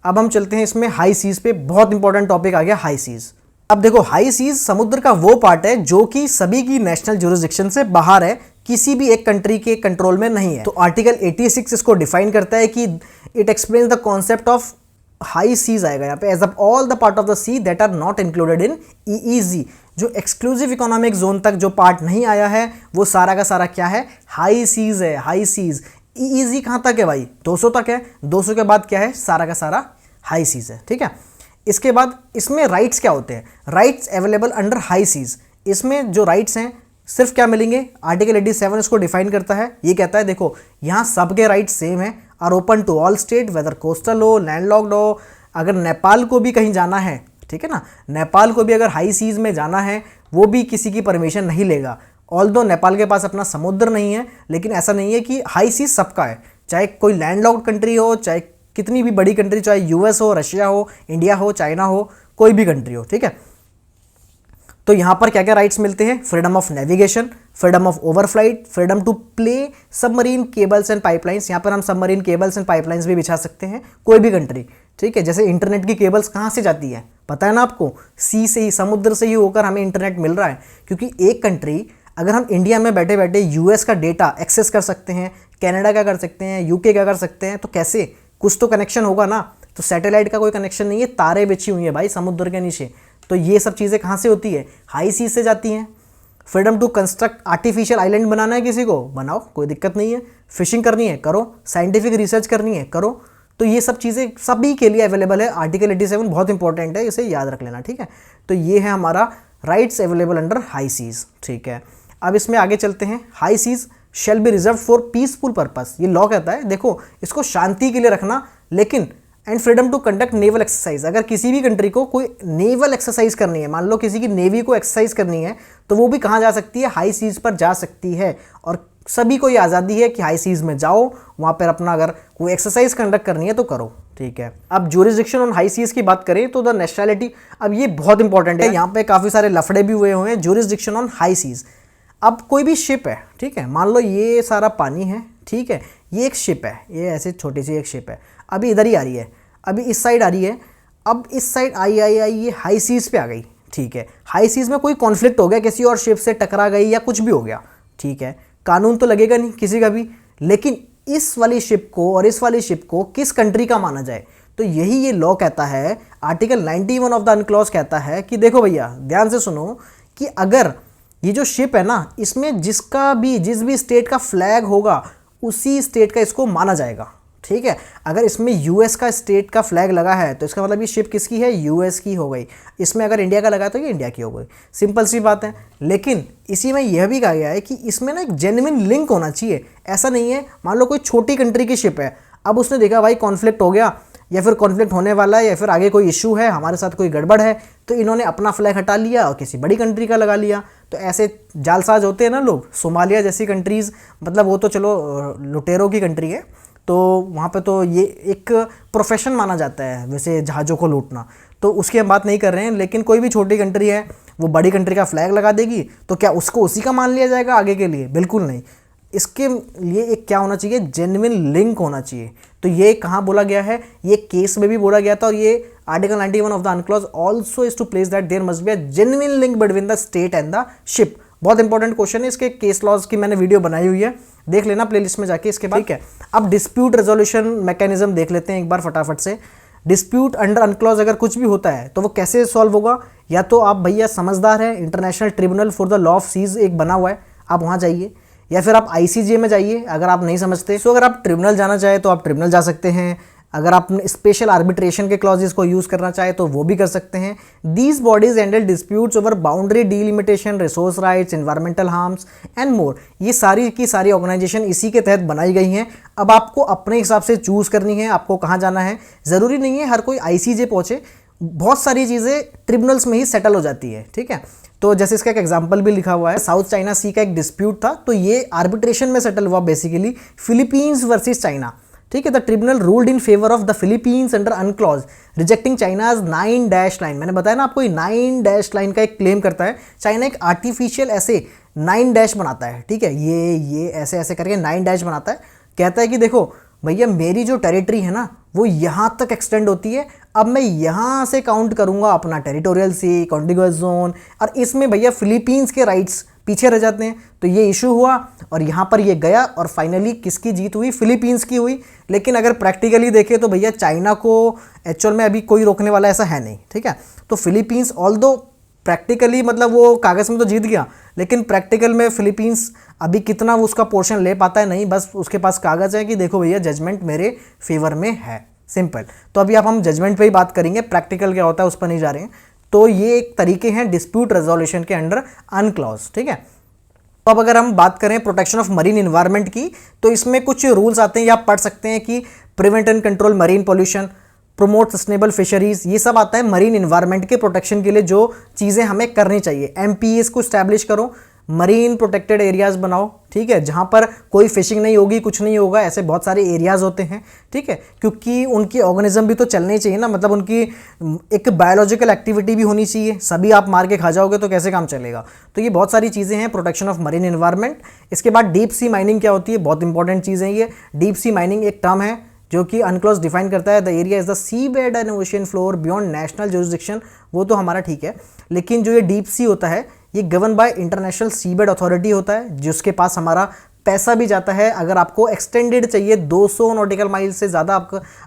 अब हम चलते हैं इसमें हाई सीज पे, बहुत इंपॉर्टेंट टॉपिक आ गया हाई सीज। अब देखो, हाई सीज समुद्र का वो पार्ट है जो कि सभी की नेशनल ज्यूरिसडिक्शन से बाहर है, किसी भी एक कंट्री के कंट्रोल में नहीं है। तो आर्टिकल 86 इसको डिफाइन करता है कि it explains the concept of high seas आएगा यहाँ पे, as of all the part of the sea that are not included in EEZ. जो एक्सक्लूसिव इकोनॉमिक जोन तक जो पार्ट नहीं आया है वो सारा का सारा क्या है, हाई सीज है, हाई सीज। ईईजी कहाँ तक है भाई, 200 तक है, 200 के बाद क्या है, सारा का सारा हाई सीज है, ठीक है। इसके बाद इसमें राइट्स क्या होते हैं, rights available under high seas. इसमें जो राइट्स हैं सिर्फ क्या मिलेंगे, आर्टिकल 87 इसको डिफाइन करता है। ये कहता है देखो, यहाँ सबके राइट्स सेम है, are open to all state whether coastal हो, लैंडलॉक्ड हो। अगर नेपाल को भी कहीं जाना है, ठीक है ना, नेपाल को भी अगर हाई सीज में जाना है, वो भी किसी की परमिशन नहीं लेगा। ऑल्दो नेपाल के पास अपना समुद्र नहीं है, लेकिन ऐसा नहीं है कि हाई सीज सबका है, चाहे कोई लैंडलॉक्ड कंट्री हो, चाहे कितनी भी बड़ी कंट्री, चाहे यूएस हो, रशिया हो, इंडिया हो, चाइना हो, कोई भी कंट्री हो, ठीक है। तो यहाँ पर क्या क्या राइट्स मिलते हैं, freedom of navigation, freedom of overflight, freedom to play submarine cables and pipelines. यहाँ पर हम सबमरीन केबल्स एंड पाइपलाइंस भी बिछा सकते हैं, कोई भी कंट्री, ठीक है। जैसे इंटरनेट की केबल्स कहाँ से जाती है, पता है ना आपको, सी से ही, समुद्र से ही होकर हमें इंटरनेट मिल रहा है। क्योंकि एक कंट्री, अगर हम इंडिया में बैठे बैठे यूएस का डेटा एक्सेस कर सकते हैं, कनाडा का कर सकते हैं, यूके का कर सकते हैं, तो कैसे, कुछ तो कनेक्शन होगा ना। तो सैटेलाइट का कोई कनेक्शन नहीं है, तारे बिछी हुई है भाई समुद्र के नीचे। तो ये सब चीज़ें कहाँ से होती है, हाई सीज से जाती हैं। Freedom to construct artificial island बनाना है किसी को, बनाओ, कोई दिक्कत नहीं है। फिशिंग करनी है, करो। साइंटिफिक रिसर्च करनी है, करो। तो ये सब चीज़ें सभी के लिए अवेलेबल है। आर्टिकल 87 बहुत इंपॉर्टेंट है, इसे याद रख लेना, ठीक है। तो ये है हमारा rights available under high seas, ठीक है। अब इसमें आगे चलते हैं। High seas shall be reserve for peaceful purpose. ये लॉ कहता है देखो, इसको शांति के लिए रखना, लेकिन and freedom to conduct naval exercise. अगर किसी भी कंट्री को कोई नेवल एक्सरसाइज करनी है, मान लो किसी की नेवी को एक्सरसाइज करनी है, तो वो भी कहाँ जा सकती है, हाई सीज पर जा सकती है। और सभी को ये आज़ादी है कि हाई सीज में जाओ, वहाँ पर अपना अगर कोई एक्सरसाइज कंडक्ट करनी है तो करो, ठीक है। अब ज्यूरिसडिक्शन ऑन हाई सीज की बात करें तो द नेशनैलिटी, अब ये बहुत इंपॉर्टेंट है, यहाँ पे काफ़ी सारे लफड़े भी हुए हुए हैं। ज्यूरिसडिक्शन ऑन हाई सीज, अब कोई भी शिप है, ठीक है, मान लो ये सारा पानी है, ठीक है, ये एक शिप है, ये ऐसे छोटी सी एक शिप है, अभी इधर ही आ रही है, अभी इस साइड आ रही है, अब इस साइड आई ये हाई सीज पे आ गई, ठीक है। हाई सीज में कोई कॉन्फ्लिक्ट हो गया, किसी और शिप से टकरा गई या कुछ भी हो गया, ठीक है, कानून तो लगेगा नहीं किसी का भी, लेकिन इस वाली शिप को और इस वाली शिप को किस कंट्री का माना जाए। तो यही ये लॉ कहता है, आर्टिकल 91 ऑफ द अनक्लॉज कहता है कि देखो भैया ध्यान से सुनो, कि अगर ये जो शिप है ना, इसमें जिस भी स्टेट का फ्लैग होगा उसी स्टेट का इसको माना जाएगा, ठीक है। अगर इसमें यूएस का स्टेट का फ्लैग लगा है तो इसका मतलब ये शिप किसकी है, यूएस की हो गई। इसमें अगर इंडिया का लगा तो ये इंडिया की हो गई, सिंपल सी बात है। लेकिन इसी में यह भी कहा गया है कि इसमें ना एक जेन्युइन लिंक होना चाहिए। ऐसा नहीं है, मान लो कोई छोटी कंट्री की शिप है, अब उसने देखा भाई कॉन्फ्लिक्ट हो गया या फिर कॉन्फ्लिक्ट होने वाला है या फिर आगे कोई इशू है, हमारे साथ कोई गड़बड़ है, तो इन्होंने अपना फ्लैग हटा लिया और किसी बड़ी कंट्री का लगा लिया। तो ऐसे जालसाज होते हैं ना लोग। सोमालिया जैसी कंट्रीज़, मतलब वो तो चलो लुटेरों की कंट्री है, तो वहाँ पे तो ये एक प्रोफेशन माना जाता है वैसे जहाज़ों को लूटना, तो उसकी हम बात नहीं कर रहे हैं। लेकिन कोई भी छोटी कंट्री है, वो बड़ी कंट्री का फ्लैग लगा देगी, तो क्या उसको उसी का मान लिया जाएगा आगे के लिए? बिल्कुल नहीं। इसके लिए एक क्या होना चाहिए, जेन्युइन लिंक होना चाहिए। तो ये कहाँ बोला गया है, ये केस में भी बोला गया था, और ये article 91 of the UNCLOS also is to place that there must be a genuine link between the state and the ship. बहुत इंपॉर्टेंट क्वेश्चन है, इसके केस लॉज की मैंने वीडियो बनाई हुई है, देख लेना प्लेलिस्ट में जाके इसके बाद, ठीक है। अब डिस्प्यूट रेजोल्यूशन मैकेनिज्म देख लेते हैं एक बार फटाफट से। डिस्प्यूट अंडर अनक्लॉज अगर कुछ भी होता है तो वो कैसे सॉल्व होगा? या तो आप भैया समझदार हैं, international tribunal for the law of seas एक बना हुआ है, आप वहाँ जाइए, या फिर आप ICJ में जाइए अगर आप नहीं समझते। सो अगर आप ट्रिब्यूनल जाना चाहे तो आप ट्रिब्यूनल जा सकते हैं। अगर आप स्पेशल आर्बिट्रेशन के क्लॉजेस को यूज़ करना चाहे तो वो भी कर सकते हैं। These bodies handle disputes over boundary delimitation, resource rights, environmental harms and more. ये सारी की सारी ऑर्गेनाइजेशन इसी के तहत बनाई गई हैं। अब आपको अपने हिसाब से चूज़ करनी है आपको कहाँ जाना है। ज़रूरी नहीं है हर कोई ICJ पहुँचे, बहुत सारी चीज़ें ट्रिब्यूनल्स में ही सेटल हो जाती है, ठीक है। तो जैसे इसका एक एग्जांपल भी लिखा हुआ है, साउथ चाइना सी का एक डिस्प्यूट था, तो ये आर्बिट्रेशन में सेटल हुआ बेसिकली, फिलीपींस वर्सेस चाइना, ठीक है। The tribunal ruled in favour of the Philippines under अनक्लॉज, rejecting China's 9 dash line. मैंने बताया ना आपको, 9 डैश लाइन का एक क्लेम करता है। चाइना एक आर्टिफिशियल ऐसे 9 डैश बनाता है, ठीक है, ये ऐसे ऐसे करके 9 डैश बनाता है। कहता है कि देखो भैया मेरी जो टेरिटरी है ना वो यहाँ तक एक्सटेंड होती है। अब मैं यहाँ से काउंट करूँगा अपना टेरिटोरियल सी, कॉन्टिगुअस जोन, और इसमें भैया फिलीपींस के राइट्स पीछे रह जाते हैं। तो ये इशू हुआ और यहाँ पर ये गया और फाइनली किसकी जीत हुई? फिलीपींस की हुई। लेकिन अगर प्रैक्टिकली देखें तो भैया चाइना को एक्चुअल में अभी कोई रोकने वाला ऐसा है नहीं, ठीक है। तो फिलीपींस ऑल्दो प्रैक्टिकली मतलब वो कागज़ में तो जीत गया, लेकिन प्रैक्टिकल में फिलीपींस अभी कितना वो उसका पोर्शन ले पाता है नहीं, बस उसके पास कागज़ है कि देखो भैया जजमेंट मेरे फेवर में है, सिंपल। तो अभी आप हम जजमेंट पे ही बात करेंगे, प्रैक्टिकल क्या होता है उस पर नहीं जा रहे हैं। तो ये एक तरीके हैं डिस्प्यूट रेजोल्यूशन के अंडर अनक्लॉज, ठीक है। तो अब अगर हम बात करें प्रोटेक्शन ऑफ मरीन इन्वायरमेंट की, तो इसमें कुछ रूल्स आते हैं, या आप पढ़ सकते हैं कि prevent and control marine pollution, promote sustainable fisheries, ये सब आता है मरीन इन्वायरमेंट के प्रोटेक्शन के लिए जो चीज़ें हमें करनी चाहिए। एमपीएस को स्टैब्लिश करो, मरीन प्रोटेक्टेड एरियाज बनाओ, ठीक है, जहाँ पर कोई फिशिंग नहीं होगी, कुछ नहीं होगा, ऐसे बहुत सारे एरियाज होते हैं, ठीक है, क्योंकि उनकी ऑर्गेनिज्म भी तो चलने चाहिए ना, मतलब उनकी एक बायोलॉजिकल एक्टिविटी भी होनी चाहिए। सभी आप मार के खा जाओगे तो कैसे काम चलेगा? तो ये बहुत सारी चीज़ें हैं प्रोटेक्शन ऑफ मरीन एनवायरनमेंट। इसके बाद डीप सी माइनिंग क्या होती है? बहुत इंपॉर्टेंट चीज़ है ये। डीप सी माइनिंग एक टर्म है जो कि अनक्लॉज डिफाइन करता है the area is the sea bed and ocean floor beyond national jurisdiction. वो तो हमारा ठीक है, लेकिन जो ये डीप सी होता है ये govern by international sea bed authority होता है, जिसके पास हमारा पैसा भी जाता है। अगर आपको एक्सटेंडेड चाहिए 200 नॉटिकल माइल से ज़्यादा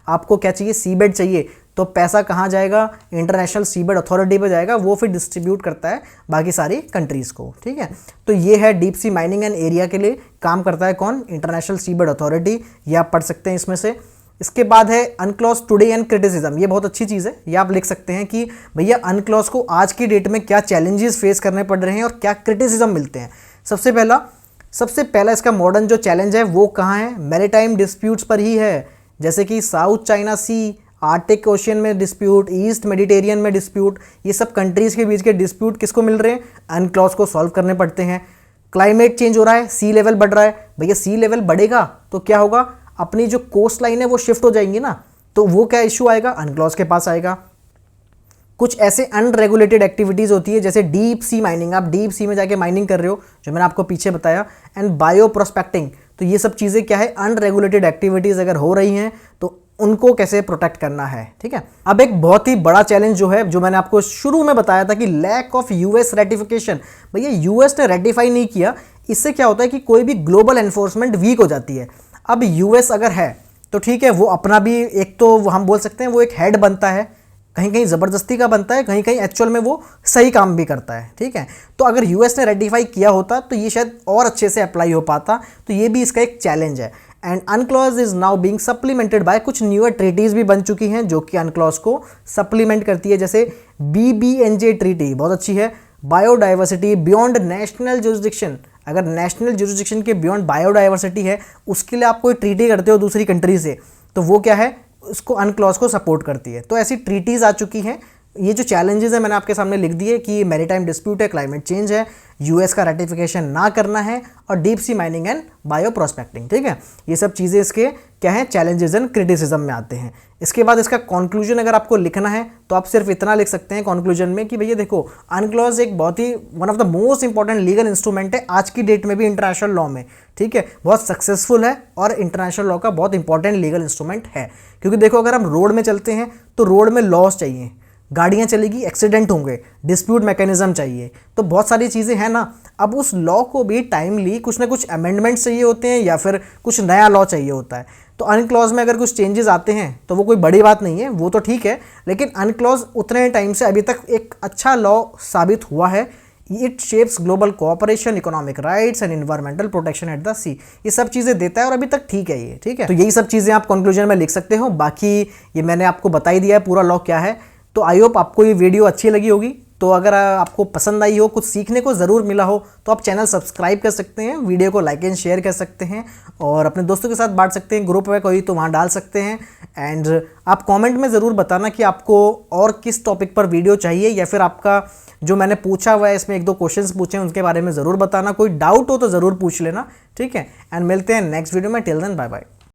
आपको क्या चाहिए? सी बेड चाहिए, तो पैसा कहाँ जाएगा? इंटरनेशनल सी बेड अथॉरिटी पे जाएगा, वो फिर डिस्ट्रीब्यूट करता है बाकी सारी कंट्रीज़ को, ठीक है। तो ये है deep sea mining and area के लिए काम करता है कौन? International sea bed authority. ये आप पढ़ सकते हैं इसमें से। इसके बाद है अनक्लॉज टुडे एंड क्रिटिसिज्म। ये बहुत अच्छी चीज़ है, ये आप लिख सकते हैं कि भैया अनक्लॉज को आज की डेट में क्या चैलेंजेस फेस करने पड़ रहे हैं और क्या क्रिटिसिज्म मिलते हैं। सबसे पहला इसका मॉडर्न जो चैलेंज है वो कहाँ है? मैरीटाइम डिस्प्यूट्स पर ही है, जैसे कि साउथ चाइना सी, आर्टिक ओशियन में डिस्प्यूट, ईस्ट मेडिटेरियन में डिस्प्यूट। ये सब कंट्रीज़ के बीच के डिस्प्यूट किसको मिल रहे हैं? अनक्लॉज को सॉल्व करने पड़ते हैं। क्लाइमेट चेंज हो रहा है, सी लेवल बढ़ रहा है, भैया सी लेवल बढ़ेगा तो क्या होगा? अपनी जो कोस्ट लाइन है वो शिफ्ट हो जाएंगी ना, तो वो क्या इशू आएगा? अनक्लॉज के पास आएगा। कुछ ऐसे अनरेगुलेटेड एक्टिविटीज़ होती है जैसे डीप सी माइनिंग, आप डीप सी में जाके माइनिंग कर रहे हो, जो मैंने आपको पीछे बताया, एंड बायो प्रोस्पेक्टिंग। तो ये सब चीज़ें क्या है? अनरेगुलेटेड एक्टिविटीज़ अगर हो रही हैं तो उनको कैसे प्रोटेक्ट करना है, ठीक है। अब एक बहुत ही बड़ा चैलेंज जो है, जो मैंने आपको शुरू में बताया था कि लैक ऑफ यूएस रेटिफिकेशन। भैया यूएस ने रेटिफाई नहीं किया, इससे क्या होता है कि कोई भी ग्लोबल एनफोर्समेंट वीक हो जाती है। अब यूएस अगर है तो ठीक है, वो अपना भी एक तो हम बोल सकते हैं वो एक हेड बनता है, कहीं कहीं ज़बरदस्ती का बनता है, कहीं कहीं एक्चुअल में वो सही काम भी करता है, ठीक है। तो अगर यूएस ने रेटिफाई किया होता तो ये शायद और अच्छे से अप्लाई हो पाता, तो ये भी इसका एक चैलेंज है। And UNCLOS is now being supplemented by, कुछ न्यूअर ट्रीटीज़ भी बन चुकी हैं जो कि अनक्लॉज को सप्लीमेंट करती है, जैसे BBNJ ट्रीटी बहुत अच्छी है। बायोडाइवर्सिटी बियॉन्ड नेशनल जुरिसडिक्शन, अगर नेशनल जुरिसडिक्शन के बियॉन्ड बायोडाइवर्सिटी है, उसके लिए आप कोई ट्रीटी करते हो दूसरी कंट्री से, तो वो क्या है? उसको अनक्लॉज को सपोर्ट करती है। तो ऐसी ट्रीटीज़ आ चुकी हैं। ये जो चैलेंजेस है मैंने आपके सामने लिख दिए कि मैरीटाइम डिस्प्यूट है, क्लाइमेट चेंज है, यूएस का रेटिफिकेशन ना करना है, और deep sea mining and bio prospecting, ठीक है। ये सब चीज़ें इसके क्या हैं? चैलेंजेस एंड क्रिटिसिज्म में आते हैं। इसके बाद इसका कंक्लूजन अगर आपको लिखना है तो आप सिर्फ इतना लिख सकते हैं कंक्लूजन में कि भैया देखो, अनक्लॉज एक बहुत ही one of the most important legal instrument है आज की डेट में भी इंटरनेशनल लॉ में, ठीक है। बहुत सक्सेसफुल है और इंटरनेशनल लॉ का बहुत इंपॉर्टेंट लीगल इंस्ट्रूमेंट है। क्योंकि देखो, अगर हम रोड में चलते हैं तो रोड में लॉस चाहिए, गाड़ियाँ चलेगी, एक्सीडेंट होंगे, डिस्प्यूट मैकेनिज्म चाहिए, तो बहुत सारी चीज़ें हैं ना। अब उस लॉ को भी टाइमली कुछ ना कुछ अमेंडमेंट्स चाहिए होते हैं या फिर कुछ नया लॉ चाहिए होता है। तो अनक्लॉज में अगर कुछ चेंजेस आते हैं तो वो कोई बड़ी बात नहीं है, वो तो ठीक है, लेकिन अनक्लॉज उतने टाइम से अभी तक एक अच्छा लॉ साबित हुआ है। It shapes global cooperation, economic rights and environmental protection at the sea, ये सब चीज़ें देता है और अभी तक ठीक है ये, ठीक है। तो यही सब चीज़ें आप कंक्लूजन में लिख सकते हो। बाकी ये मैंने आपको बता ही दिया है पूरा लॉ क्या है। तो आई होप आपको ये वीडियो अच्छी लगी होगी। तो अगर आपको पसंद आई हो, कुछ सीखने को ज़रूर मिला हो, तो आप चैनल सब्सक्राइब कर सकते हैं, वीडियो को लाइक एंड शेयर कर सकते हैं, और अपने दोस्तों के साथ बांट सकते हैं। ग्रुप है कोई तो वहाँ डाल सकते हैं। एंड आप कमेंट में ज़रूर बताना कि आपको और किस टॉपिक पर वीडियो चाहिए, या फिर आपका जो मैंने पूछा हुआ है इसमें 1-2 क्वेश्चंस पूछे हैं उनके बारे में ज़रूर बताना। कोई डाउट हो तो ज़रूर पूछ लेना, ठीक है। एंड मिलते हैं नेक्स्ट वीडियो में। Till then bye bye.